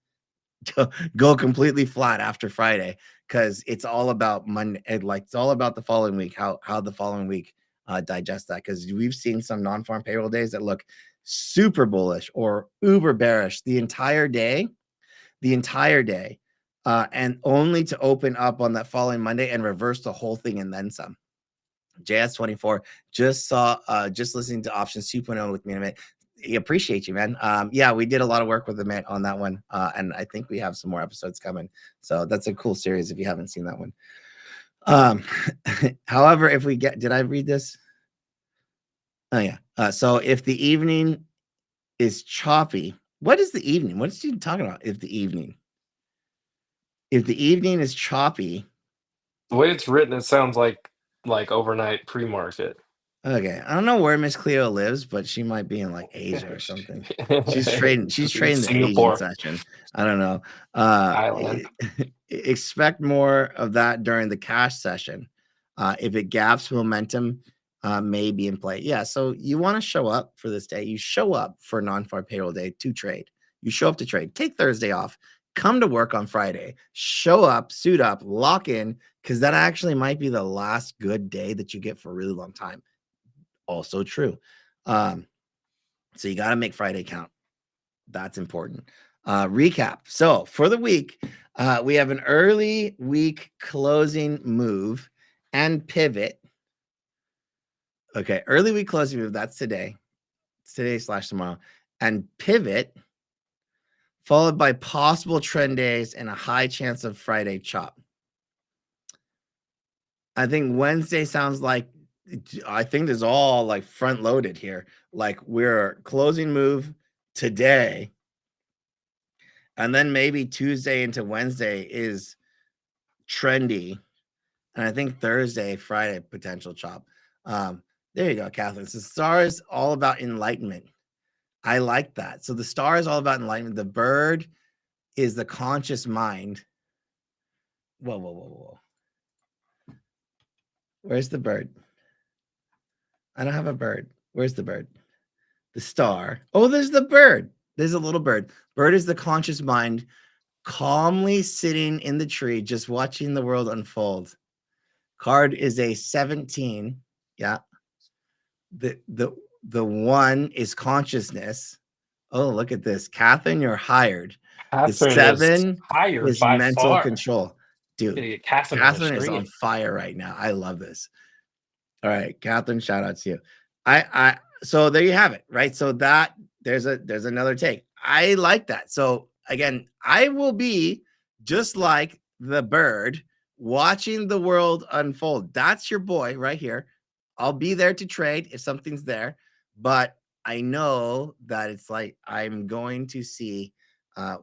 go completely flat after Friday, because it's all about Monday. Like, it's all about the following week, how the following week digest that, because we've seen some non-farm payroll days that look super bullish or uber bearish the entire day, and only to open up on that following Monday and reverse the whole thing and then some. JS24 just listening to Options 2.0 with me in a minute. Appreciate you, man. Yeah, we did a lot of work with the man on that one, and I think we have some more episodes coming. So that's a cool series if you haven't seen that one. However, if we get, did I read this? Oh yeah. So if the evening is choppy, what is the evening? What is he talking about? If the evening is choppy, The way it's written, it sounds like overnight pre-market. okay, I don't know where Miss Cleo lives, but she might be in like Asia or something. She's trading the Asian session. I don't know. Island. Expect more of that during the cash session. If it gaps, momentum may be in play. Yeah, so you want to show up for this day. You show up for non-farm payroll day to trade. You show up to trade. Take Thursday off. Come to work on Friday. Show up, suit up, lock in, because that actually might be the last good day that you get for a really long time. Also true. So you got to make Friday count. That's important. Recap. So for the week, we have an early week closing move and pivot. Okay, early week closing move. That's today. It's today/tomorrow. And pivot, followed by possible trend days and a high chance of Friday chop. I think Wednesday sounds like, I think there's all like front loaded here. Like, we're closing move today, and then maybe Tuesday into Wednesday is trendy, and I think Thursday, Friday, potential chop. There you go, Catherine. So the star is all about enlightenment. I like that. So the star is all about enlightenment. The bird is the conscious mind. Whoa. Where's the bird? I don't have a bird. Where's the bird? The star. Oh, there's the bird. There's a little bird. Bird is the conscious mind, calmly sitting in the tree, just watching the world unfold. Card is a 17. Yeah. The 1 is consciousness. Oh, look at this. Catherine, you're hired. The 7 is mental control. Dude, Catherine is on fire right now. I love this. All right, Catherine, shout out to you. So there you have it, right? So that there's another take. I like that. So again, I will be just like the bird watching the world unfold. That's your boy right here. I'll be there to trade if something's there, but I know that it's like I'm going to see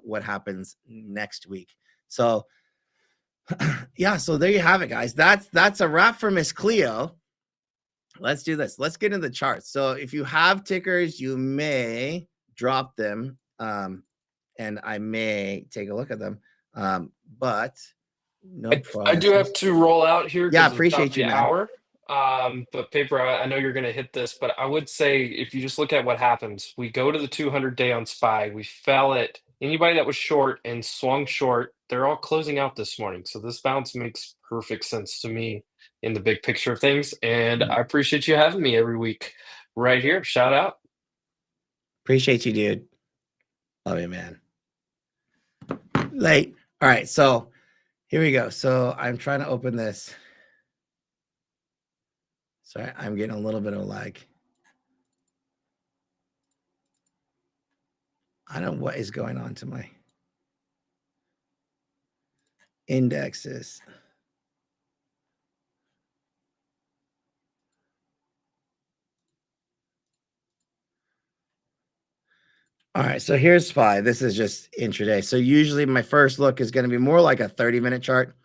what happens next week. So yeah, so there you have it, guys. That's a wrap for Miss Cleo. Let's do this. Let's get into the charts. So if you have tickers, you may drop them, and I may take a look at them. But no problem. I do have to roll out here. Yeah, appreciate you, man. Hour. But Paper, I know you're going to hit this, but I would say if you just look at what happens, we go to the 200-day on SPY. We fell it. Anybody that was short and swung short, they're all closing out this morning. So this bounce makes perfect sense to me in the big picture of things. And I appreciate you having me every week right here. Shout out. Appreciate you, dude. Love you, man. Late. All right. So here we go. So I'm trying to open this. Sorry, I'm getting a little bit of lag. I don't know what is going on to my indexes. All right, so here's SPY. This is just intraday. So usually my first look is going to be more like a 30-minute chart.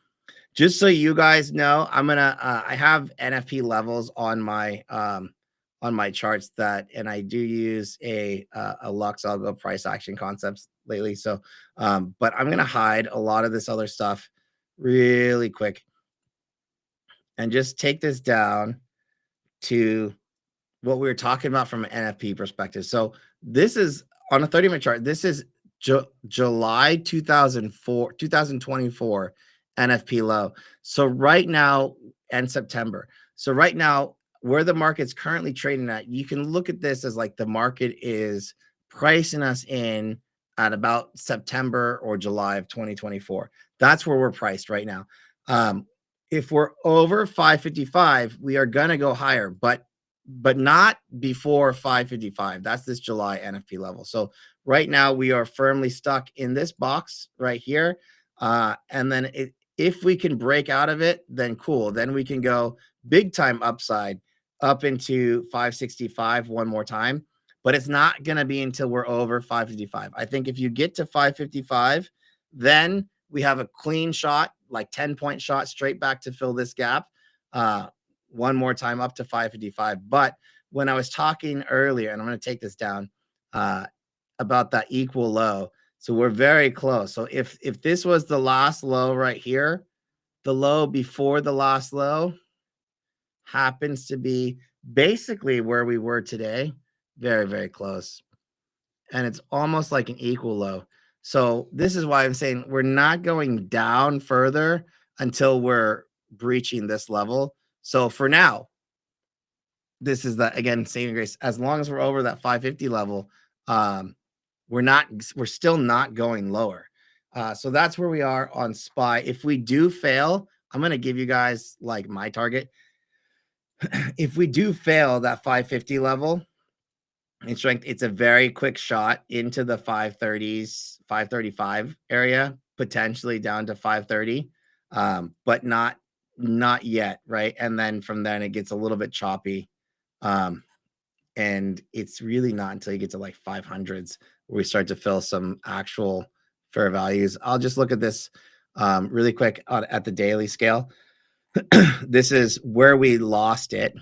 Just so you guys know, I'm gonna I have NFP levels on my on my charts that, and I do use a Lux algo price action concepts lately. So, but I'm gonna hide a lot of this other stuff really quick and just take this down to what we were talking about from an NFP perspective. So this is on a 30-minute chart. This is July 2024 NFP low. So right now, and September. So right now, where the market's currently trading at, you can look at this as like the market is pricing us in at about September or July of 2024. That's where we're priced right now. If we're over 555, we are going to go higher, but not before 555. That's this July NFP level. So right now we are firmly stuck in this box right here. And then if we can break out of it, then cool. Then we can go big time upside up into 565 one more time. But it's not going to be until we're over 555. I think if you get to 555, then we have a clean shot, like 10-point shot straight back to fill this gap. One more time up to 555. But when I was talking earlier, and I'm going to take this down, about that equal low, so we're very close. So if this was the last low right here, the low before the last low happens to be basically where we were today, very, very close. And it's almost like an equal low. So this is why I'm saying we're not going down further until we're breaching this level. So for now, this is the, again, saving grace. As long as we're over that 550 level, we're still not going lower. So that's where we are on SPY. If we do fail, I'm going to give you guys like my target. If we do fail that 550 level in strength, it's a very quick shot into the 530s, 535 area, potentially down to 530, but not yet, right? And then from then it gets a little bit choppy. And it's really not until you get to like 500s where we start to fill some actual fair values. I'll just look at this really quick at the daily scale. This is where we lost it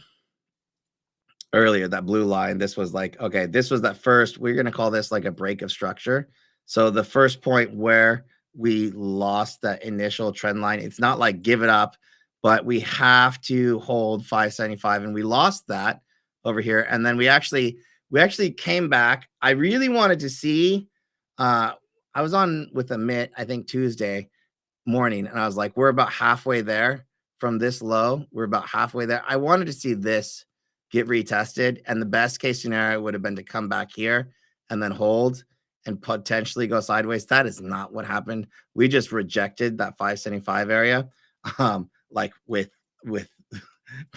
earlier, that blue line. This was like, okay, this was that first, we're going to call this like a break of structure. So the first point where we lost that initial trend line, it's not like give it up, but we have to hold 575, and we lost that over here. And then we actually came back. I really wanted to see, I was on with Amit, I think Tuesday morning, and I was like, we're about halfway there from this low. We're about halfway there. I wanted to see this get retested, and the best case scenario would have been to come back here and then hold and potentially go sideways. That is not what happened. We just rejected that 575 area, like with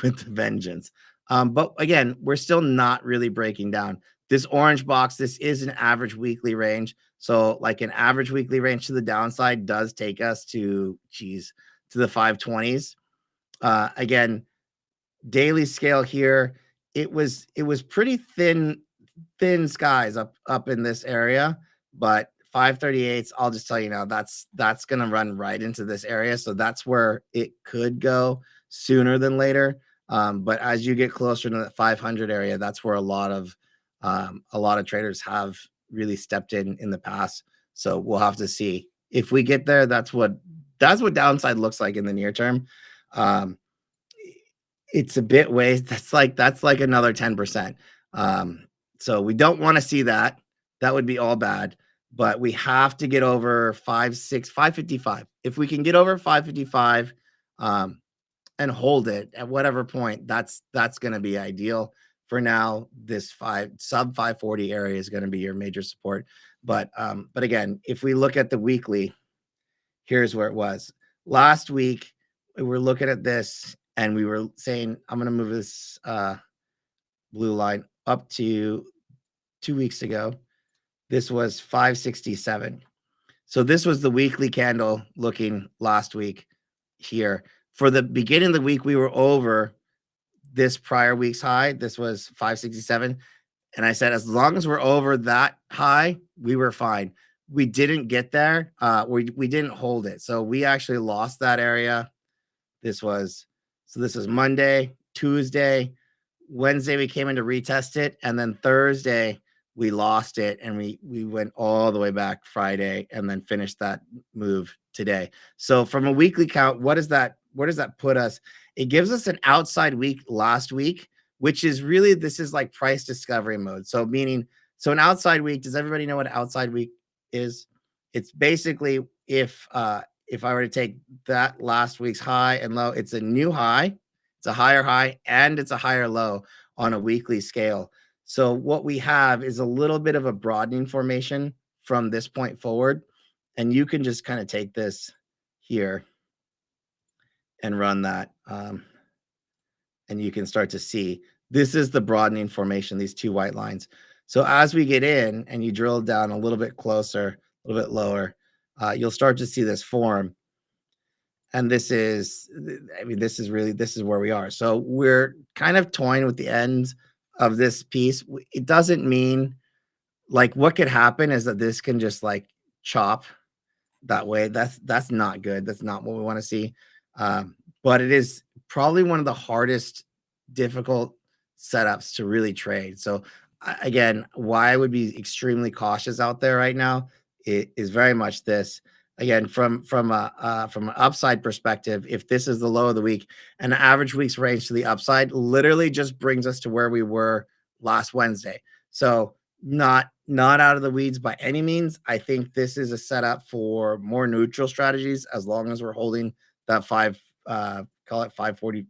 with vengeance. But again, we're still not really breaking down. This orange box, this is an average weekly range. So like an average weekly range to the downside does take us to the 520s. Again, daily scale here, it was pretty thin skies up in this area, but 538s, I'll just tell you now, that's going to run right into this area. So that's where it could go sooner than later. But as you get closer to that 500 area, that's where a lot of traders have really stepped in the past. So we'll have to see if we get there. That's what downside looks like in the near term. It's a bit ways. That's like another 10%. So we don't want to see that. That would be all bad. But we have to get over 555. If we can get over 555 and hold it at whatever point, that's going to be ideal. For now, this sub 540 area is going to be your major support. But again, if we look at the weekly, here's where it was. Last week, we were looking at this and we were saying, I'm going to move this blue line up to 2 weeks ago. This was 567. So this was the weekly candle looking last week here. For the beginning of the week, we were over this prior week's high. This was 567. And I said, as long as we're over that high, we were fine. We didn't get there. We didn't hold it. So we actually lost that area. This is Monday, Tuesday. Wednesday we came in to retest it, and then Thursday we lost it, and we went all the way back Friday, and then finished that move today. So from a weekly count, where does that put us? It gives us an outside week last week, which is really, this is like price discovery mode. So meaning, so an outside week, does everybody know what outside week is? It's basically if I were to take that last week's high and low, it's a new high, it's a higher high, and it's a higher low on a weekly scale. So what we have is a little bit of a broadening formation from this point forward. And you can just kind of take this here and run that. And you can start to see this is the broadening formation, these two white lines. So as we get in and you drill down a little bit closer, a little bit lower, you'll start to see this form. And this is, I mean, this is where we are. So we're kind of toying with the ends of this piece. It doesn't mean, like, what could happen is that this can just like chop that way. That's not good. That's not what we want to see. But it is probably one of the hardest, difficult setups to really trade. So again, why I would be extremely cautious out there right now, it is very much this. Again, from an upside perspective, if this is the low of the week, and the average week's range to the upside literally just brings us to where we were last Wednesday. So not out of the weeds by any means. I think this is a setup for more neutral strategies, as long as we're holding that call it 540,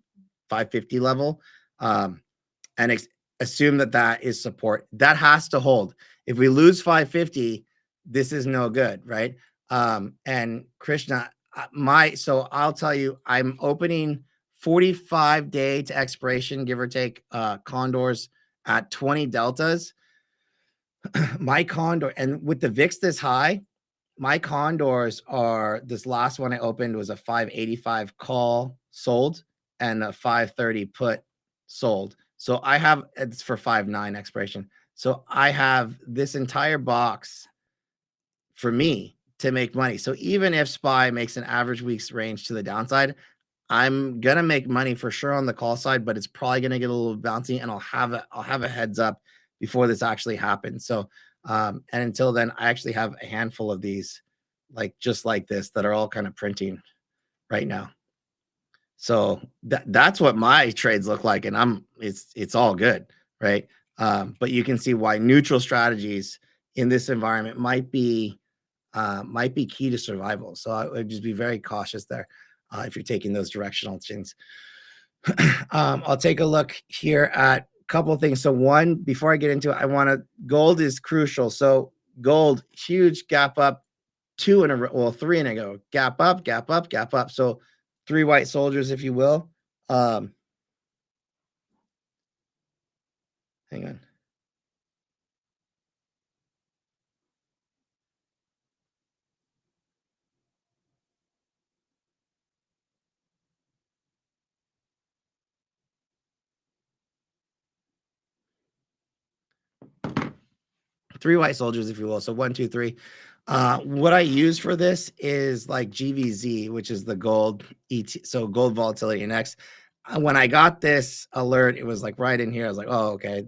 550 level, and assume that is support. That has to hold. If we lose 550, this is no good, right? And Krishna, so I'll tell you, I'm opening 45-day to expiration, give or take, condors at 20 deltas. My condor, and with the VIX this high, my condors are, this last one I opened was a 585 call sold and a 530 put sold. So I have, it's for 5.9 expiration. So I have this entire box for me to make money. So even if SPY makes an average week's range to the downside, I'm gonna make money for sure on the call side, but it's probably gonna get a little bouncy, and I'll have a heads up before this actually happens. So and until then, I actually have a handful of these, like just like this, that are all kind of printing right now. So that's what my trades look like, and it's all good, right? But you can see why neutral strategies in this environment might be key to survival. So I would just be very cautious there if you're taking those directional things. I'll take a look here at a couple of things. So one, before I get into it, gold is crucial. So gold, huge gap up, 2 in a row, well, 3 in a row, gap up, gap up, gap up. So 3 white soldiers, if you will. Hang on. Three white soldiers, if you will. So 1, 2, 3. What I use for this is like GVZ, which is the gold so gold volatility index. When I got this alert, it was like right in here. I was like, oh, okay.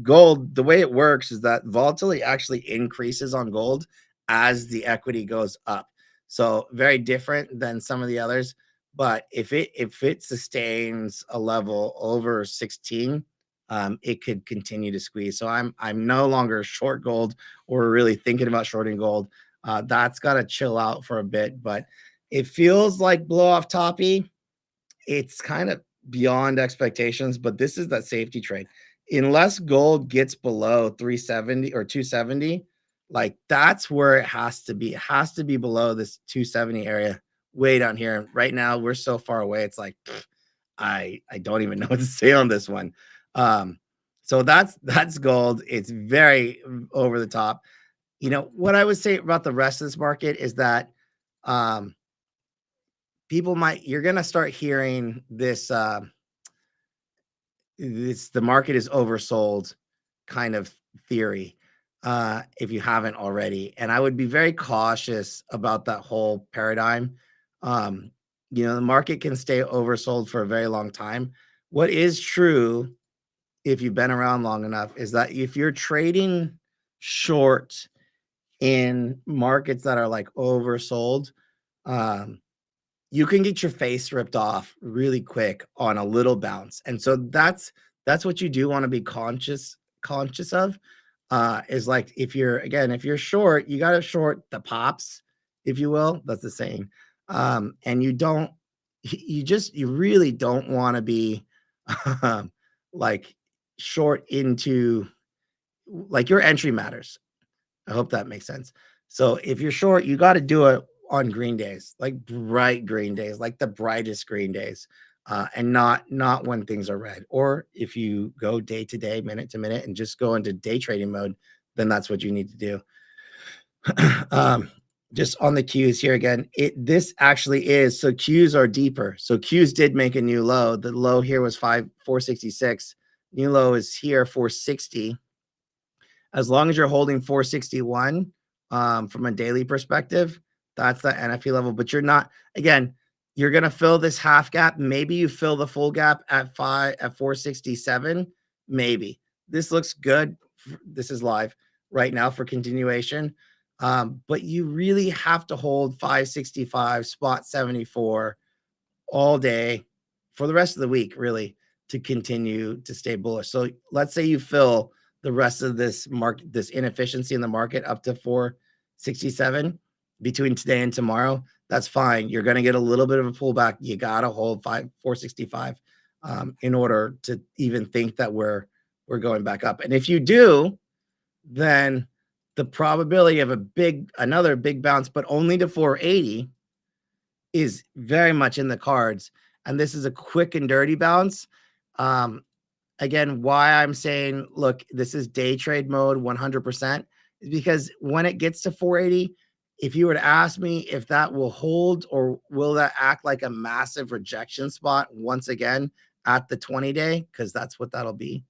Gold, the way it works is that volatility actually increases on gold as the equity goes up. So very different than some of the others. But if it sustains a level over 16, it could continue to squeeze. So I'm no longer short gold or really thinking about shorting gold. That's got to chill out for a bit, but it feels like blow off toppy. It's kind of beyond expectations, but this is that safety trade. Unless gold gets below 370 or 270, like that's where it has to be. It has to be below this 270 area way down here. Right now, we're so far away. It's like, I don't even know what to say on this one. So that's gold. It's very over the top. You know, what I would say about the rest of this market is that you're going to start hearing this, the market is oversold kind of theory, if you haven't already. And I would be very cautious about that whole paradigm. You know, the market can stay oversold for a very long time. What is true if you've been around long enough, is that if you're trading short in markets that are like oversold, you can get your face ripped off really quick on a little bounce. And so that's what you do want to be conscious of, is like, if you're short, you got to short the pops, if you will. That's the saying. And you really don't want to be like short into, like, your entry matters. I hope that makes sense. So if you're short, you got to do it on green days, like bright green days, like the brightest green days, and not when things are red. Or if you go day to day, minute to minute, and just go into day trading mode, then that's what you need to do. Just on the Qs here again, this actually is, so Qs are deeper. So Qs did make a new low. The low here was 466. New low is here, 460. As long as you're holding 461, from a daily perspective, that's the NFP level. But you're not, again, you're going to fill this half gap. Maybe you fill the full gap at 467. Maybe this looks good. This is live right now for continuation. But you really have to hold 565, spot 74 all day for the rest of the week, really, to continue to stay bullish. So let's say you fill the rest of this market, this inefficiency in the market, up to 467 between today and tomorrow. That's fine. You're going to get a little bit of a pullback. You got to hold 465 in order to even think that we're going back up. And if you do, then the probability of another big bounce, but only to 480, is very much in the cards. And this is a quick and dirty bounce. Again, why I'm saying, look, this is day trade mode 100%, is because when it gets to 480, if you were to ask me if that will hold, or will that act like a massive rejection spot once again at the 20-day, because that's what that'll be.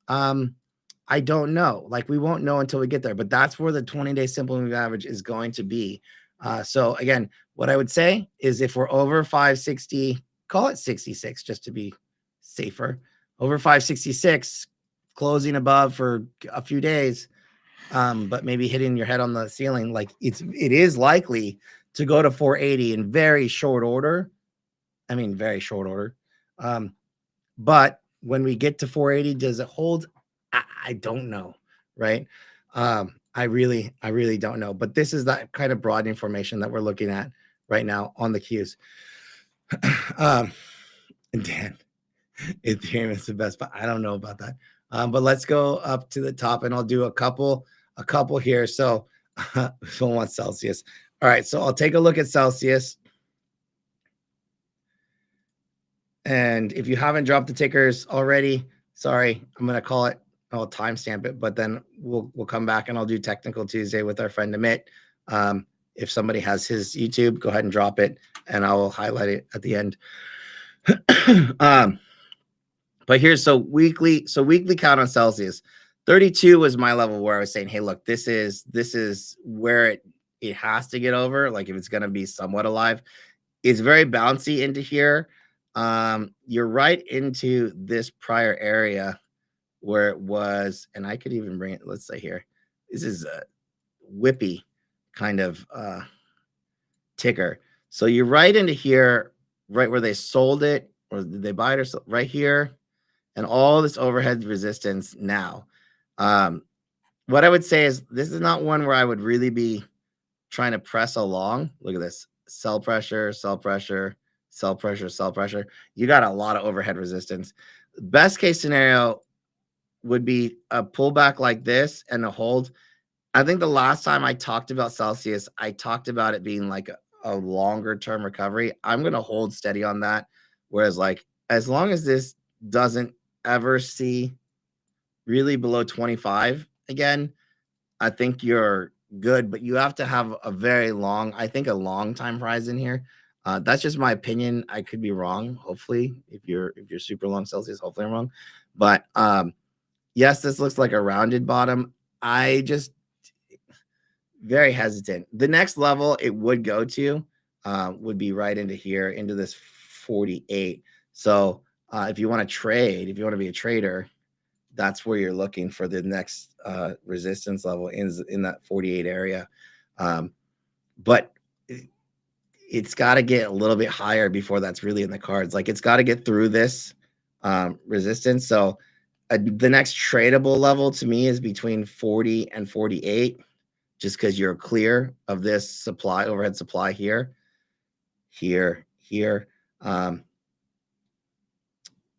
I don't know. Like, we won't know until we get there, but that's where the 20-day simple moving average is going to be. So again, what I would say is, if we're over 560, call it 66 just to be safer. Over 566, closing above for a few days, but maybe hitting your head on the ceiling, like it is likely to go to 480 in very short order. I mean, very short order. But when we get to 480, does it hold? I don't know, right? I really don't know. But this is that kind of broad information that we're looking at right now on the Qs. Dan, Ethereum is the best, but I don't know about that. But let's go up to the top, and I'll do a couple here. So someone wants Celsius. All right, so I'll take a look at Celsius. And if you haven't dropped the tickers already, sorry, I'm gonna call it. I'll timestamp it, but then we'll come back and I'll do Technical Tuesday with our friend Amit. If somebody has his YouTube, go ahead and drop it, and I will highlight it at the end. But here's weekly count on Celsius. 32 was my level where I was saying, hey, look, this is where it has to get over. Like, if it's gonna be somewhat alive, it's very bouncy into here. You're right into this prior area where it was, and I could even bring it, let's say here, this is a whippy kind of ticker. So you're right into here, right where they sold it, or did they buy it, or right here, and all this overhead resistance now. What I would say is, this is not one where I would really be trying to press along. Look at this, sell pressure, sell pressure, sell pressure, sell pressure. You got a lot of overhead resistance. Best case scenario would be a pullback like this and a hold. I think the last time I talked about Celsius, I talked about it being like a longer term recovery. I'm going to hold steady on that. Whereas, like, as long as this doesn't ever see really below 25 again, I think you're good, but you have to have a very long, I think a long time horizon here. That's just my opinion. I could be wrong. Hopefully, if you're super long Celsius, hopefully I'm wrong. But yes, this looks like a rounded bottom. I just very hesitant. The next level it would go to would be right into here, into this 48. So if you want to trade, if you want to be a trader, that's where you're looking for the next resistance level in that 48 area. But it's got to get a little bit higher before that's really in the cards. Like it's got to get through this resistance. So the next tradable level to me is between 40 and 48, just because you're clear of this supply, overhead supply here.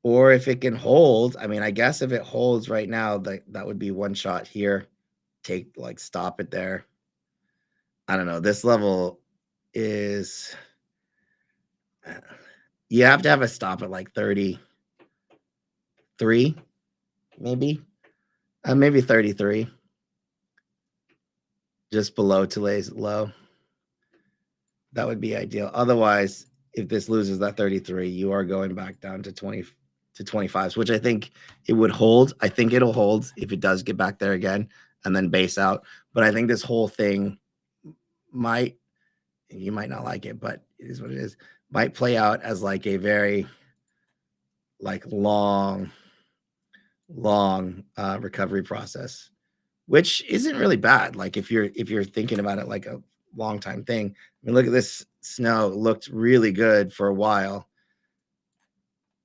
Or if it can hold, I mean, I guess if it holds right now, that would be one shot here. Take, like, stop it there. I don't know. This level is, you have to have a stop at like 33, maybe 33, just below today's low. That would be ideal. Otherwise, if this loses that 33, you are going back down to 20 to 25s, which I think it would hold. I think it'll hold if it does get back there again and then base out. But I think this whole thing might, you might not like it, but it is what it is, might play out as like a very like long recovery process, which isn't really bad. Like if you're thinking about it like a long time thing. I mean, look at this snow, looked really good for a while.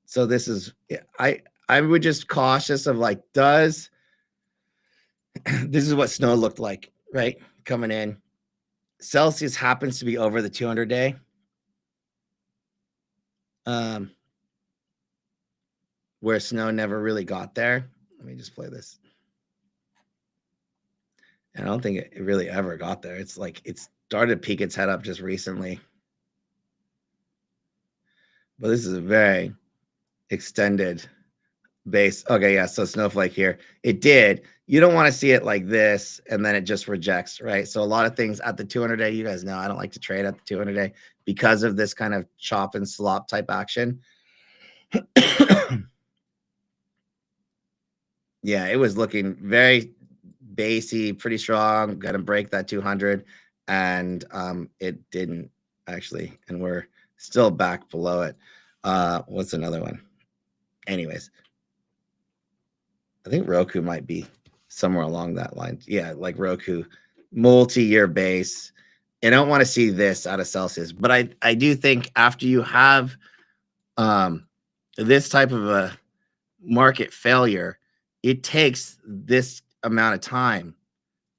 So this is, I would just cautious of like, does this is what snow looked like, right? Coming in. Celsius happens to be over the 200-day. Where snow never really got there. Let me just play this. I don't think it really ever got there. It's like it started to peek its head up just recently. But this is a very extended base. Okay, yeah, so snowflake here. It did. You don't want to see it like this, and then it just rejects, right? So a lot of things at the 200-day, you guys know I don't like to trade at the 200-day because of this kind of chop and slop type action. Yeah, it was looking very basey, pretty strong, gonna break that 200, and it didn't actually, and we're still back below it. What's another one? Anyways, I think Roku might be somewhere along that line. Yeah, like Roku, multi-year base. I don't want to see this out of Celsius, but I do think after you have this type of a market failure, it takes this amount of time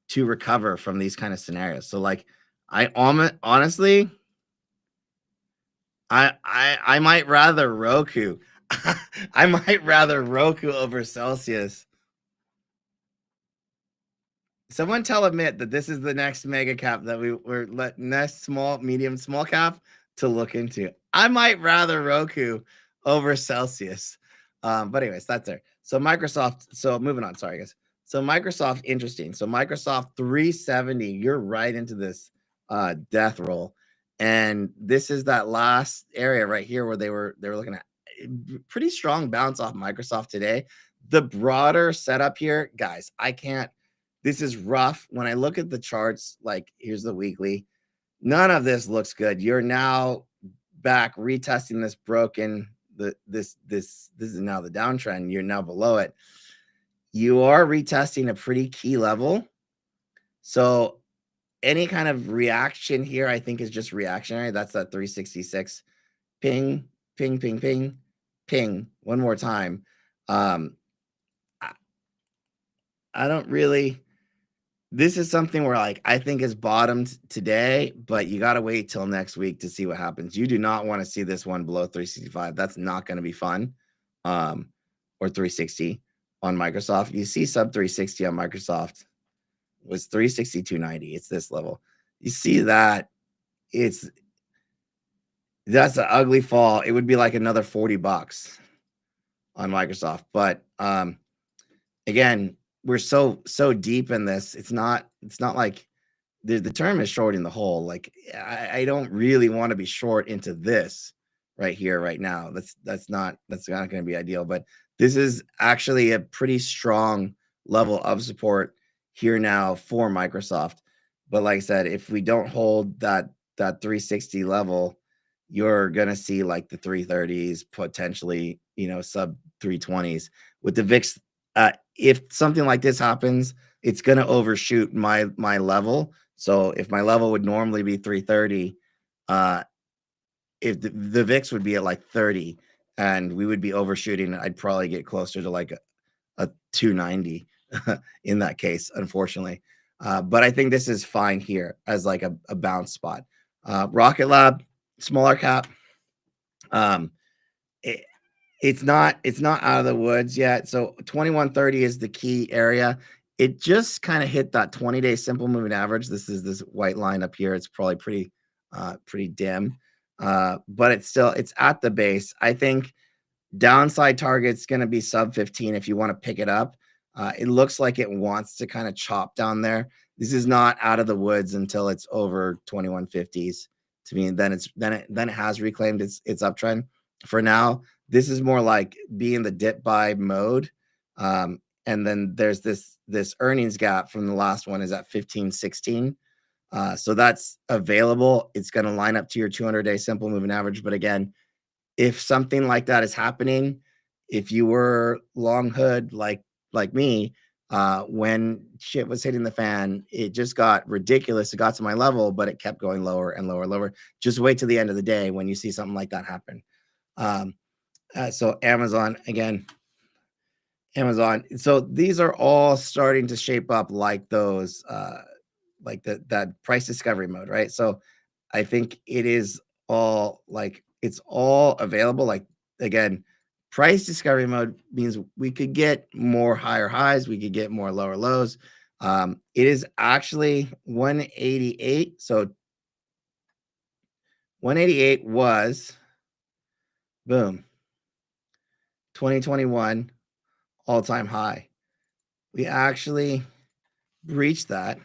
to recover from these kind of scenarios. So like I honestly, I might rather Roku. I might rather Roku over Celsius. Someone tell Amit that this is the next mega cap that we're letting next small, medium, small cap to look into. I might rather Roku over Celsius. But anyways, that's there. So Microsoft, so moving on, sorry guys. So Microsoft, interesting. So Microsoft 370, you're right into this death roll. And this is that last area right here where they were looking at pretty strong bounce off Microsoft today. The broader setup here, guys, I can't, this is rough. When I look at the charts, like here's the weekly, none of this looks good. You're now back retesting this broken, this is now the downtrend. You're now below it. You are retesting a pretty key level. So any kind of reaction here, I think, is just reactionary. That's that 366 ping, ping, ping, ping, ping. One more time. I don't really, this is something where like I think is bottomed today, but you got to wait till next week to see what happens. You do not want to see this one below 365. That's not going to be fun. Or 360 on Microsoft. You see sub 360 on Microsoft was 360, 290. It's this level. You see that that's an ugly fall. It would be like another $40 on Microsoft. But again, we're so deep in this. It's not like the term is shorting the whole. Like I don't really want to be short into this right here, right now. That's not going to be ideal. But this is actually a pretty strong level of support here now for Microsoft. But like I said, if we don't hold that 360 level, you're going to see like the 330s, potentially, sub 320s with the VIX if something like this happens, it's going to overshoot my level. So if my level would normally be 330, if the VIX would be at like 30 and we would be overshooting, I'd probably get closer to like a 290 in that case, unfortunately. But I think this is fine here as like a bounce spot. Rocket Lab, smaller cap. It's not out of the woods yet. So 2130 is the key area. It just kind of hit that 20-day simple moving average. This is this white line up here. It's probably pretty dim. But it's at the base. I think downside target's going to be sub 15 if you want to pick it up. It looks like it wants to kind of chop down there. This is not out of the woods until it's over 2150s. To me, then it has reclaimed its uptrend. For now, this is more like be in the dip buy mode. And then there's this earnings gap from the last one is at 1516. So that's available. It's going to line up to your 200-day simple moving average. But again, if something like that is happening, if you were long hood like me, when shit was hitting the fan, it just got ridiculous. It got to my level, but it kept going lower and lower and lower. Just wait till the end of the day when you see something like that happen. So Amazon again, Amazon. So these are all starting to shape up like those, like that price discovery mode, right? So I think it is all like it's all available. Like again, price discovery mode means we could get more higher highs, we could get more lower lows. It is actually 188. So 188 was boom 2021 all-time high. We actually breached that.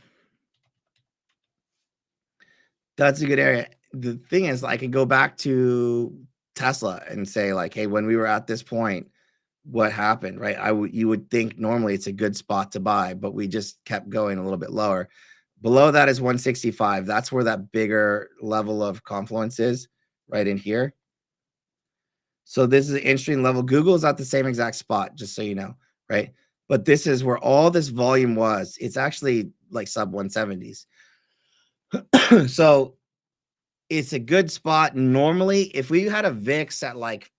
That's a good area. The thing is, I could go back to Tesla and say, like, hey, when we were at this point, what happened, right? You would think normally it's a good spot to buy, but we just kept going a little bit lower. Below that is 165. That's where that bigger level of confluence is, right in here. So this is an interesting level. Google's at the same exact spot, just so you know, right? But this is where all this volume was. It's actually like sub 170s. So it's a good spot. Normally, if we had a VIX at like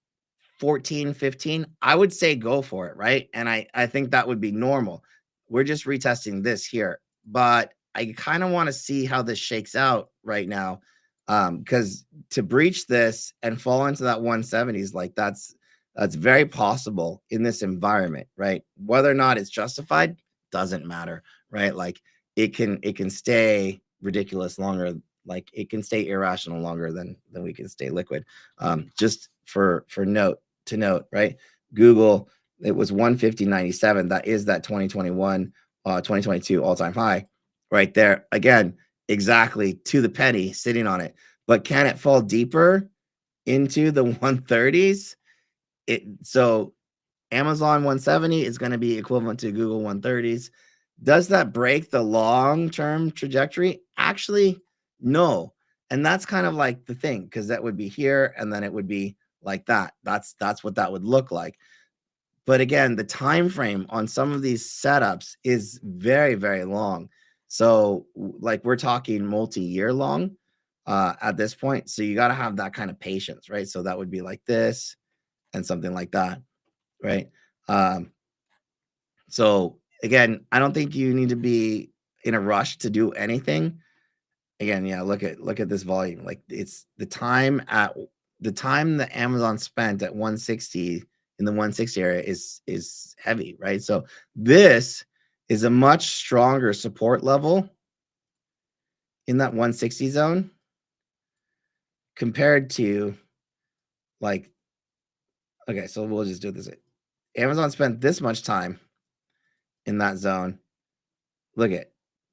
14, 15, I would say go for it, right? And I think that would be normal. We're just retesting this here, but I kind of want to see how this shakes out right now. Because to breach this and fall into that 170s, like that's very possible in this environment, right? Whether or not it's justified doesn't matter, right? Like it can stay ridiculous longer, like it can stay irrational longer than we can stay liquid. Just for note, right? Google, it was 150.97. That is that 2021, 2022 all-time high right there. Again, exactly to the penny sitting on it. But can it fall deeper into the 130s? So Amazon 170 is going to be equivalent to Google 130s. Does that break the long-term trajectory? Actually, no. And that's kind of like the thing, because that would be here and then it would be like that. That's what that would look like. But again, the time frame on some of these setups is very, very long. So like we're talking multi-year long at this point. So you got to have that kind of patience, right? So that would be like this and something like that, right? So again, I don't think you need to be in a rush to do anything. Again, yeah, look at this volume. Like it's the time that Amazon spent at 160 in the 160 area is heavy, right? So this is a much stronger support level in that 160 zone compared to like, okay, so we'll just do this. Amazon spent this much time in that zone. Look at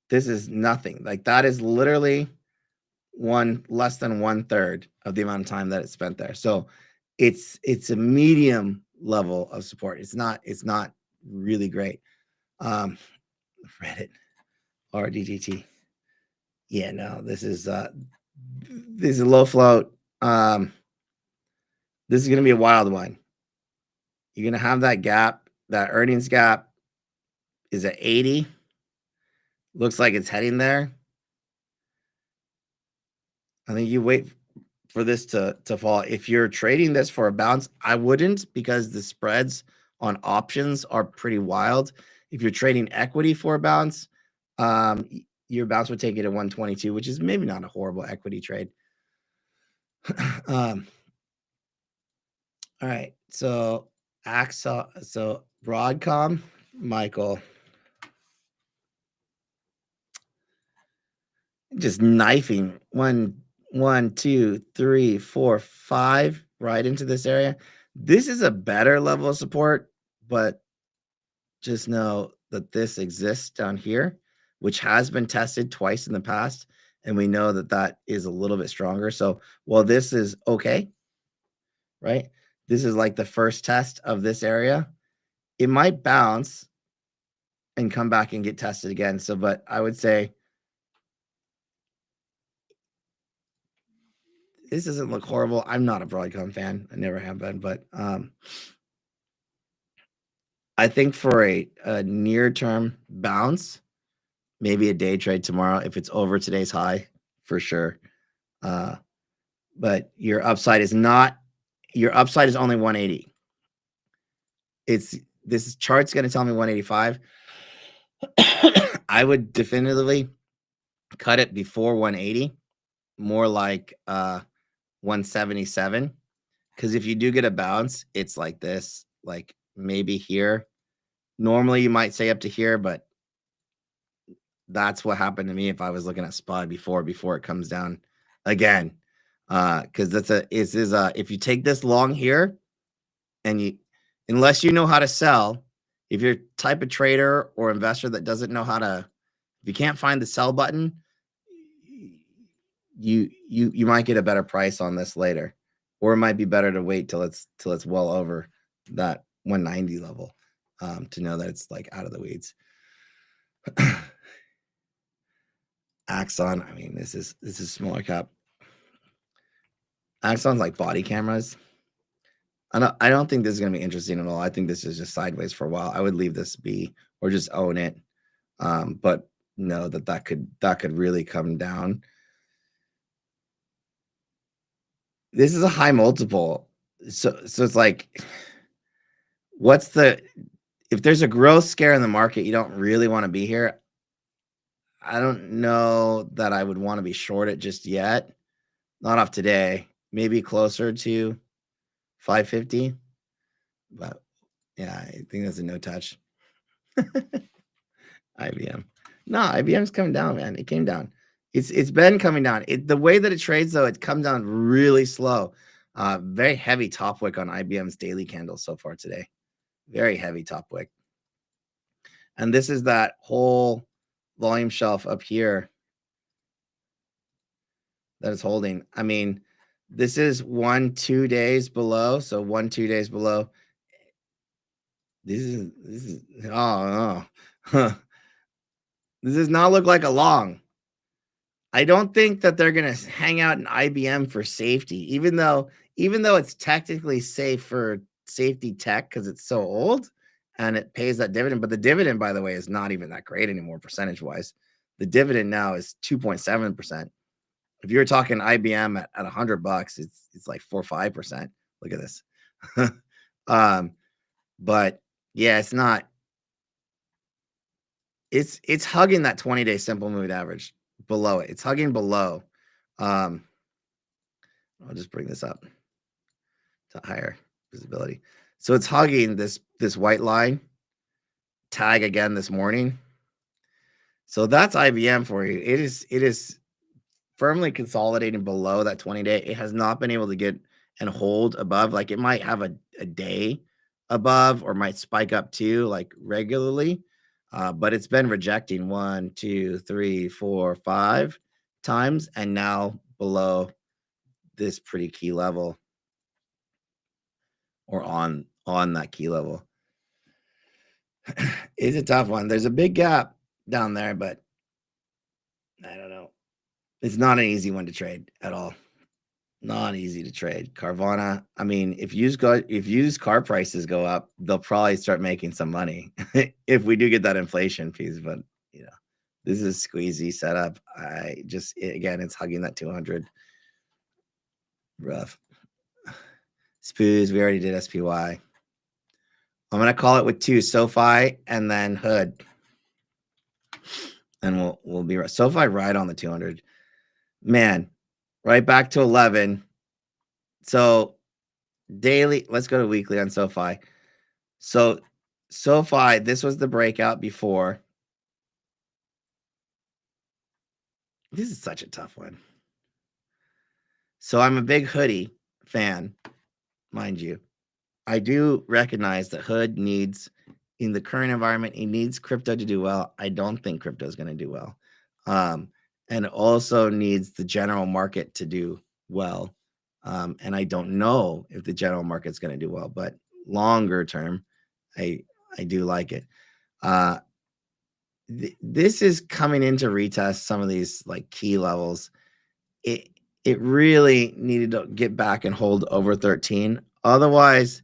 this is nothing. Like that is literally less than 1/3 of the amount of time that it spent there. So it's a medium level of support. It's not really great. Reddit RDGT. Yeah, no, this is a low float. This is gonna be a wild one. You're gonna have that gap, that earnings gap. is at 80. Looks like it's heading there. I think you wait for this to fall. If you're trading this for a bounce, I wouldn't, because the spreads on options are pretty wild. If you're trading equity for a bounce, your bounce would take you to 122, which is maybe not a horrible equity trade. All right, so Broadcom, Michael, just knifing 1, 2, 3, 4, 5 right into this area. This is a better level of support, but just know that this exists down here, which has been tested twice in the past, and we know that that is a little bit stronger. So while this is okay, right? This is like the first test of this area. It might bounce and come back and get tested again. So, but I would say this doesn't look horrible. I'm not a Broadcom fan. I never have been, but I think for a near-term bounce, maybe a day trade tomorrow if it's over today's high, for sure. But your upside is only 180. This chart's going to tell me 185. I would definitively cut it before 180, more like 177. Because if you do get a bounce, it's like this, like maybe here. Normally you might say up to here, but that's what happened to me if I was looking at SPY before it comes down again. Because if you take this long here, and unless you know how to sell, if you're type of trader or investor that doesn't know how to, if you can't find the sell button, you might get a better price on this later, or it might be better to wait till it's well over that 190 level to know that it's like out of the weeds. Axon, I mean, this is smaller cap. Axon's like body cameras. I don't think this is going to be interesting at all. I think this is just sideways for a while. I would leave this be or just own it. But know that could really come down. This is a high multiple. So it's like, if there's a growth scare in the market, you don't really want to be here. I don't know that I would want to be short it just yet. Not off today. Maybe closer to 550. But yeah, I think that's a no touch. IBM. No, IBM's coming down, man. It came down. It's been coming down. The way that it trades, though, it comes down really slow. Very heavy top wick on IBM's daily candle so far today. Very heavy top wick. And this is that whole volume shelf up here that is holding. I mean, this is 1-2 days below. So 1-2 days below. This is oh no. This does not look like a long. I don't think that they're going to hang out in IBM for safety, even though it's technically safe for safety tech because it's so old and it pays that dividend. But the dividend, by the way, is not even that great anymore percentage wise. The dividend now is 2.7%. If you're talking IBM at $100, it's like 4 or 5%. Look at this. But yeah, it's not. It's hugging that 20-day simple moving average below it. It's hugging below. I'll just bring this up to higher visibility. So it's hugging this white line tag again this morning. So that's IBM for you. It is firmly consolidating below that 20-day. It has not been able to get and hold above. Like it might have a day above or might spike up too, like regularly. But it's been rejecting 1, 2, 3, 4, 5 times, and now below this pretty key level, or on that key level. It's a tough one. There's a big gap down there, but I don't know. It's not an easy one to trade at all. Not easy to trade. Carvana, I mean, if used car prices go up, they'll probably start making some money if we do get that inflation piece. But you know, this is squeezy setup. Again, it's hugging that 200. Rough. Spoos, we already did SPY. I'm gonna call it with 2 SoFi and then Hood, and we'll be right. SoFi right on the 200. Man, right back to 11. So daily, let's go to weekly on SoFi. So SoFi, this was the breakout before. This is such a tough one. So I'm a big Hoodie fan, mind you. I do recognize that Hood needs, in the current environment, he needs crypto to do well. I don't think crypto is going to do well. And also needs the general market to do well. And I don't know if the general market's going to do well, but longer term, I do like it. This is coming in to retest some of these like key levels. It really needed to get back and hold over 13. Otherwise,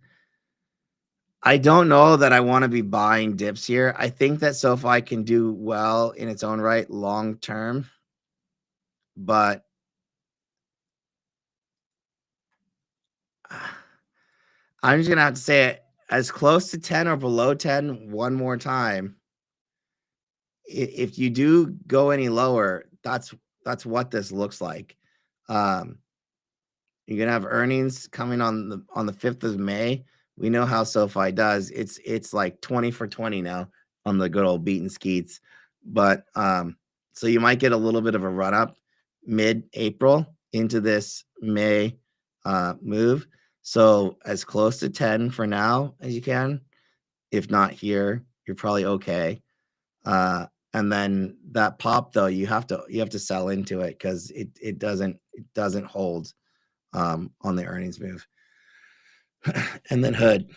I don't know that I want to be buying dips here. I think that SoFi can do well in its own right long term, but I'm just going to have to say it as close to 10 or below 10 one more time. If you do go any lower, that's what this looks like. You're gonna have earnings coming on the 5th of May. We know how SoFi does. It's like 20 for 20 now on the good old beat and skeets. But so you might get a little bit of a run up mid-April into this May move. So as close to 10 for now as you can. If not here, you're probably okay. And then that pop though, you have to sell into it because it doesn't hold on the earnings move. And then Hood,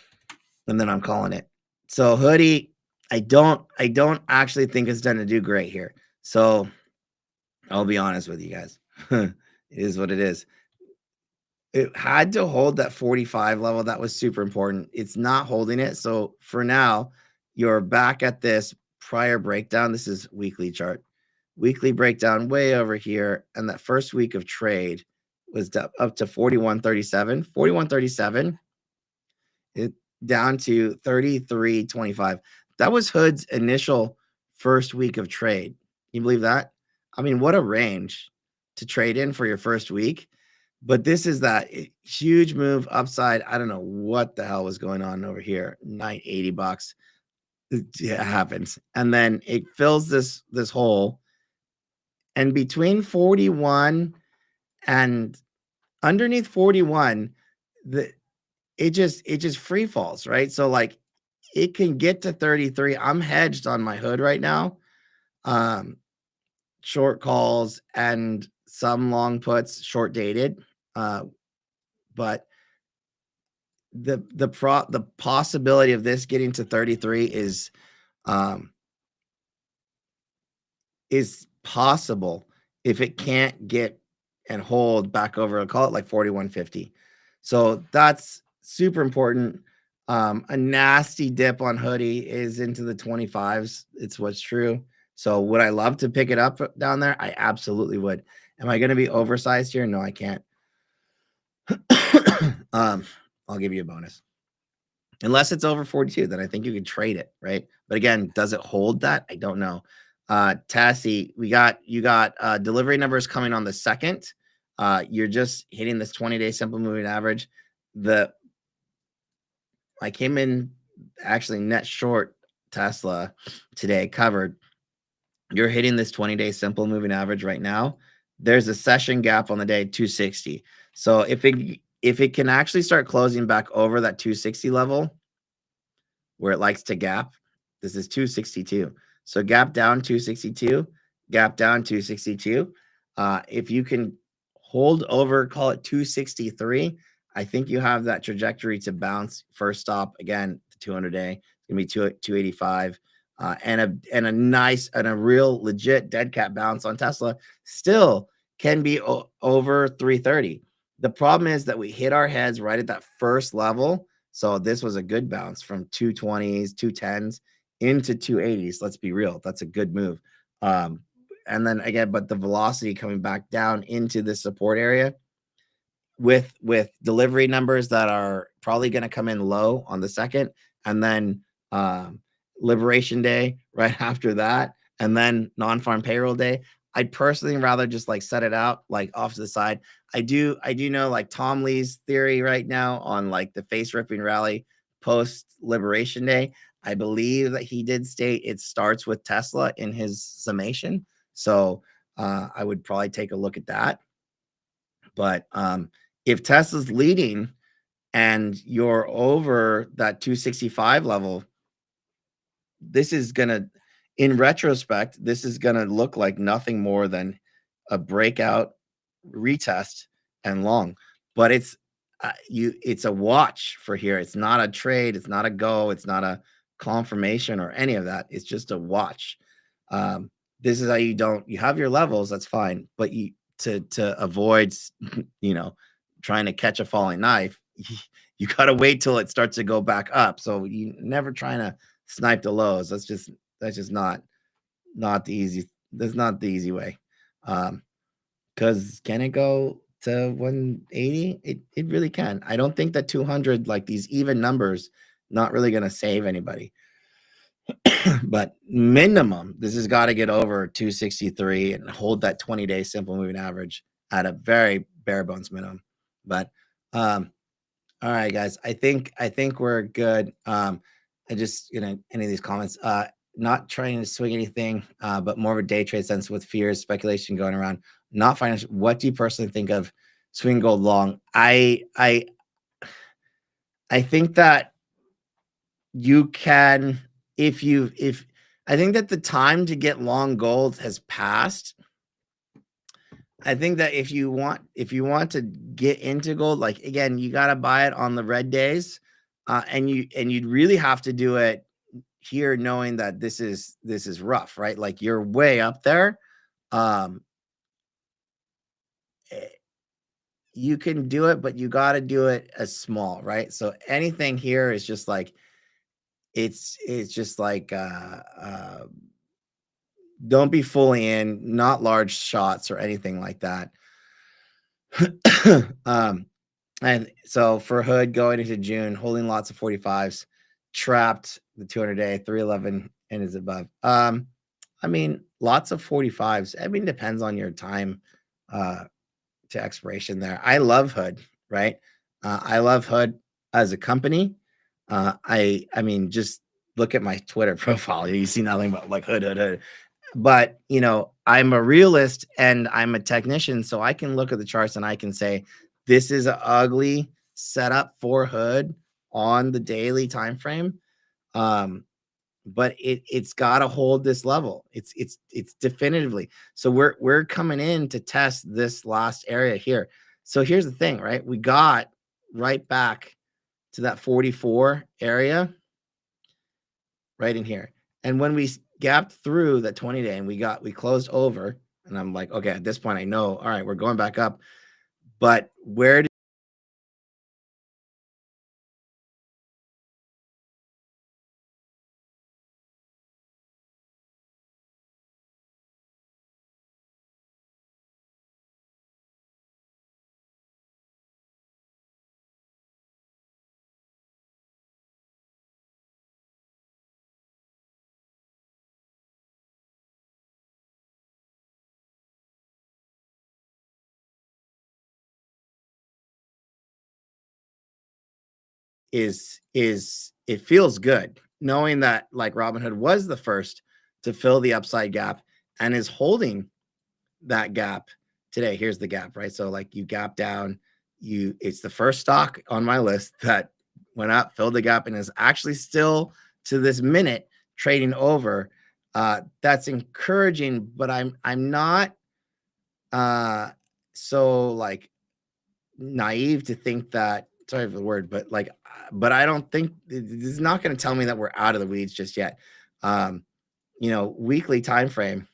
and then I'm calling it. So Hoodie, I don't actually think it's done to do great here. So I'll be honest with you guys. It is what it is. It had to hold that 45 level. That was super important. It's not holding it. So for now, you're back at this prior breakdown. This is weekly chart. Weekly breakdown way over here. And that first week of trade was up to 41.37. 41.37. It down to 33.25. That was Hood's initial first week of trade. You believe that? I mean, what a range to trade in for your first week. But this is that huge move upside. I don't know what the hell was going on over here. $980. It happens. And then it fills this hole. And between 41 and underneath 41, it just free falls, right? So like it can get to 33. I'm hedged on my Hood right now. Short calls and some long puts, short dated. But the possibility of this getting to 33 is possible if it can't get and hold back over, I'll call it like 41.50. So that's super important. A nasty dip on Hoodie is into the 25s. It's what's true. So would I love to pick it up down there? I absolutely would. Am I going to be oversized here? No, I can't. I'll give you a bonus. Unless it's over 42, then I think you can trade it, right? But again, does it hold that? I don't know. Tassie, you got delivery numbers coming on the 2nd. You're just hitting this 20-day simple moving average. I came in actually net short Tesla today, covered. You're hitting this 20-day simple moving average right now. There's a session gap on the day, 260. So if it can actually start closing back over that 260 level where it likes to gap, this is 262. So gap down 262, gap down 262. If you can hold over, call it 263, I think you have that trajectory to bounce. First stop, again, the 200-day. It's going to be 285. And a nice and a real legit dead cat bounce on Tesla still can be over 330. The problem is that we hit our heads right at that first level. So this was a good bounce from 220s, 210s into 280s. Let's be real. That's a good move. And then again, but the velocity coming back down into the support area with delivery numbers that are probably going to come in low on the second, and then Liberation Day right after that, and then non-farm payroll day. I'd personally rather just like set it out like off to the side. I do know like Tom Lee's theory right now on like the face ripping rally post Liberation Day. I believe that he did state it starts with Tesla in his summation. So I would probably take a look at that. But if Tesla's leading and you're over that 265 level, this is going to, in retrospect, this is going to look like nothing more than a breakout retest and long. But it's it's a watch for here. It's not a trade. It's not a go. It's not a confirmation or any of that. It's just a watch. This is how you have your levels. That's fine. But you to avoid, trying to catch a falling knife, you got to wait till it starts to go back up. So you never trying to snipe the lows. That's just not the easy. That's not the easy way. Because can it go to 180? It really can. I don't think that 200, like these even numbers, not really going to save anybody. But minimum, this has got to get over 263 and hold that 20-day simple moving average at a very bare bones minimum. But all right, guys, I think we're good. I just, any of these comments, not trying to swing anything, but more of a day trade sense with fears, speculation going around, not financial. What do you personally think of swing gold long? I think that you can, if I think that the time to get long gold has passed. I think that if you want to get into gold, like again, you got to buy it on the red days, and you'd really have to do it here, knowing that this is rough, right? Like you're way up there. You can do it, but you got to do it as small, right? So anything here is just like it's just like don't be fully in, not large shots or anything like that. And so for Hood going into June, holding lots of 45s, trapped the 200-day 311 and is above. I mean, lots of 45s. I mean, depends on your time to expiration there. I love Hood, right? I love Hood as a company. I mean, just look at my Twitter profile. You see nothing but like Hood. But I'm a realist and I'm a technician, so I can look at the charts and I can say this is an ugly setup for Hood on the daily time frame. But it's got to hold this level. It's definitively. So we're coming in to test this last area here. So here's the thing, right? We got right back to that 44 area right in here. And when we gapped through that 20-day and we closed over, and I'm like, okay, at this point I know, all right, we're going back up. But where is it feels good knowing that like Robinhood was the first to fill the upside gap and is holding that gap today. Here's the gap, right? So like you gap down, it's the first stock on my list that went up, filled the gap, and is actually still to this minute trading over. That's encouraging, but I'm not so like naive to think that, sorry for the word, but I don't think this is not going to tell me that we're out of the weeds just yet. Weekly time frame,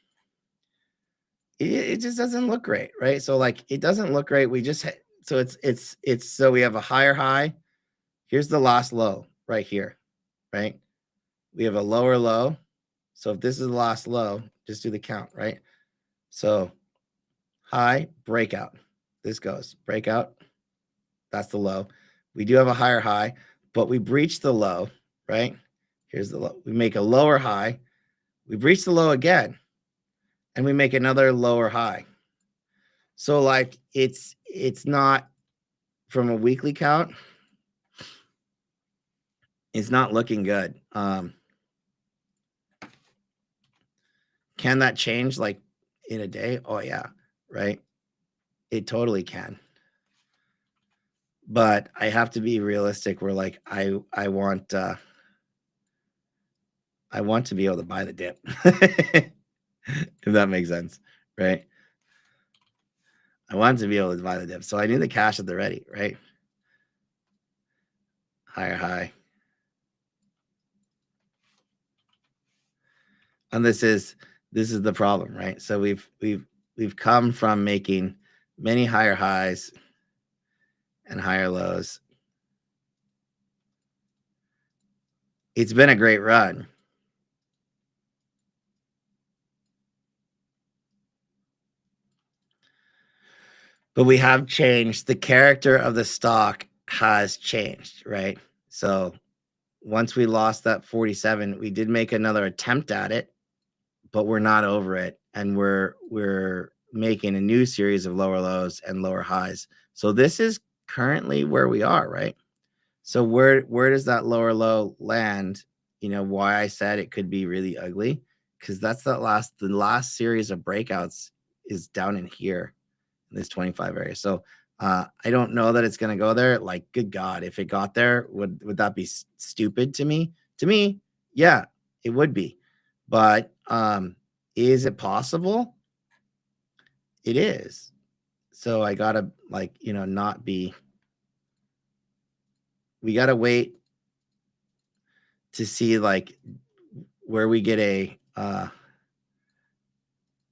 it just doesn't look great, right? So like it doesn't look great. We just So so we have a higher high. Here's the last low right here, right? We have a lower low. So if this is the last low, just do the count, right? So high, breakout. This goes breakout. That's the low. We do have a higher high, but we breach the low, right? Here's the low. We make a lower high. We breach the low again, and we make another lower high. So like it's not from a weekly count. It's not looking good. Can that change like in a day? Oh yeah, right. It totally can. But I have to be realistic. Where like I want to be able to buy the dip, if that makes sense, right? I want to be able to buy the dip, so I need the cash at the ready, right? Higher high, and this is the problem, right? So we've come from making many higher highs and higher lows. It's been a great run. But we have changed. The character of the stock has changed, right? So once we lost that 47, we did make another attempt at it, but we're not over it. And we're making a new series of lower lows and lower highs. So this is currently where we are, right? So where does that lower low land? You know, why I said it could be really ugly, because that's the last series of breakouts is down in here, in this 25 area. So I don't know that it's going to go there. Like, good God, if it got there, would that be stupid to me? To me, yeah, it would be. But is it possible? It is. So I gotta not be. We gotta wait to see like where we get a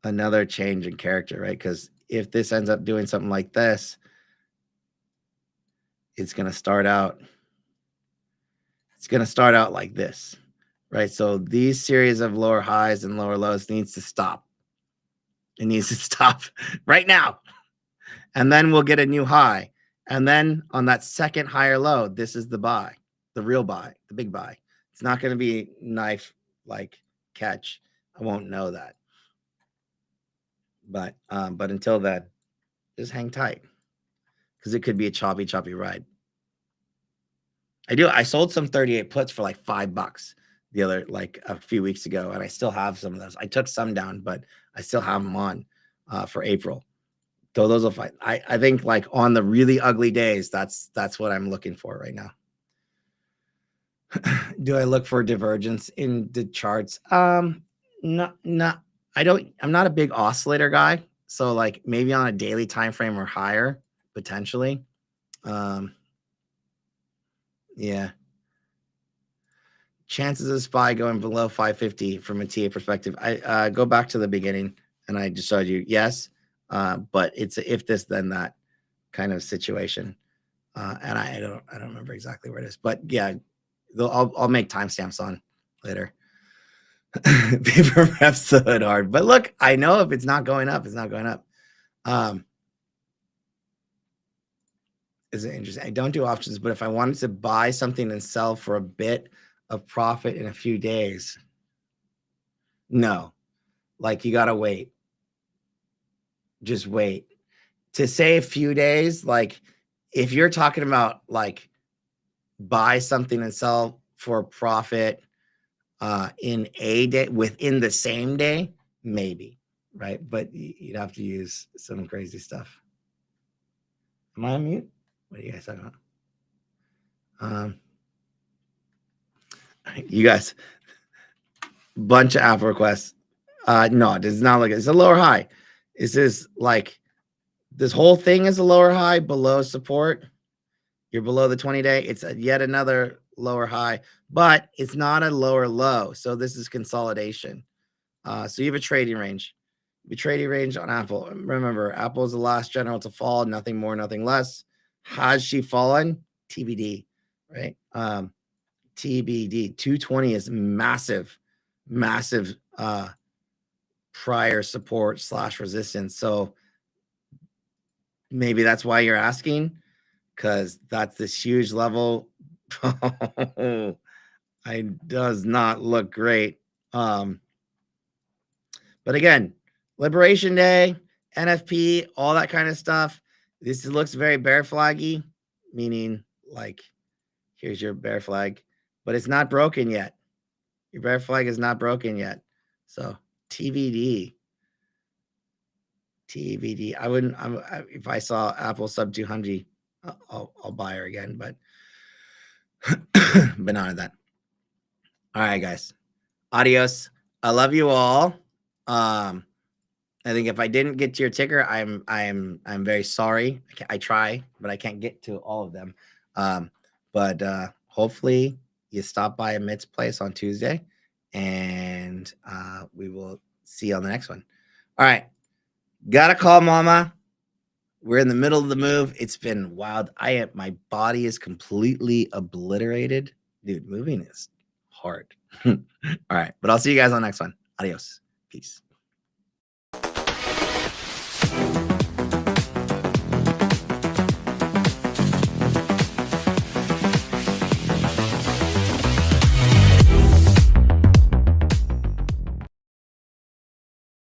another change in character, right? Because if this ends up doing something like this, it's gonna start out. It's gonna start out like this, right? So these series of lower highs and lower lows needs to stop. It needs to stop right now, and then we'll get a new high. And then on that second higher low, this is the buy, the real buy, the big buy. It's not going to be knife like catch. I won't know that. But until then, just hang tight, because it could be a choppy ride. I sold some 38 puts for like $5 the other, like a few weeks ago, and I still have some of those. I took some down, but I still have them on for April. So those will fight. I think like on the really ugly days, that's what I'm looking for right now. Do I look for divergence in the charts? Not. I'm not a big oscillator guy. So like maybe on a daily time frame or higher, potentially. Yeah. Chances of SPY going below 550 from a TA perspective. I go back to the beginning and I just showed you yes, but it's a if this then that kind of situation. And I don't remember exactly where it is, but yeah, I'll make timestamps on later. Paper reps the hood hard, but look, I know if it's not going up, it's not going up. Is it interesting? I don't do options, but if I wanted to buy something and sell for a bit of profit in a few days, no, like you gotta wait. Just wait. To say a few days, like if you're talking about like buy something and sell for profit in a day within the same day, maybe, right? But you'd have to use some crazy stuff. Am I on mute? What are you guys talking about? You guys, bunch of app requests. No, it does not look. It's a lower high. This is like this whole thing is a lower high below support. You're below the 20-day. It's yet another lower high, but it's not a lower low. So this is consolidation. So you have a trading range. trading range on Apple. Remember, Apple is the last general to fall, nothing more, nothing less. Has she fallen? TBD, right? TBD. 220 is massive, massive prior support / resistance. So maybe that's why you're asking, because that's this huge level. It does not look great. But again, Liberation Day, NFP, all that kind of stuff. This looks very bear flaggy, meaning like, here's your bear flag, but it's not broken yet. Your bear flag is not broken yet. So TBD. I wouldn't, if I saw Apple sub 200, I'll buy her again, but none of that. All right, guys. Adios. I love you all. I think if I didn't get to your ticker, I'm very sorry. I try, but I can't get to all of them. But hopefully you stop by Amit's place on Tuesday, and we will see you on the next one. All right. Gotta call mama. We're in the middle of the move. It's been wild. My body is completely obliterated. Dude, moving is hard. All right. But I'll see you guys on the next one. Adios. Peace.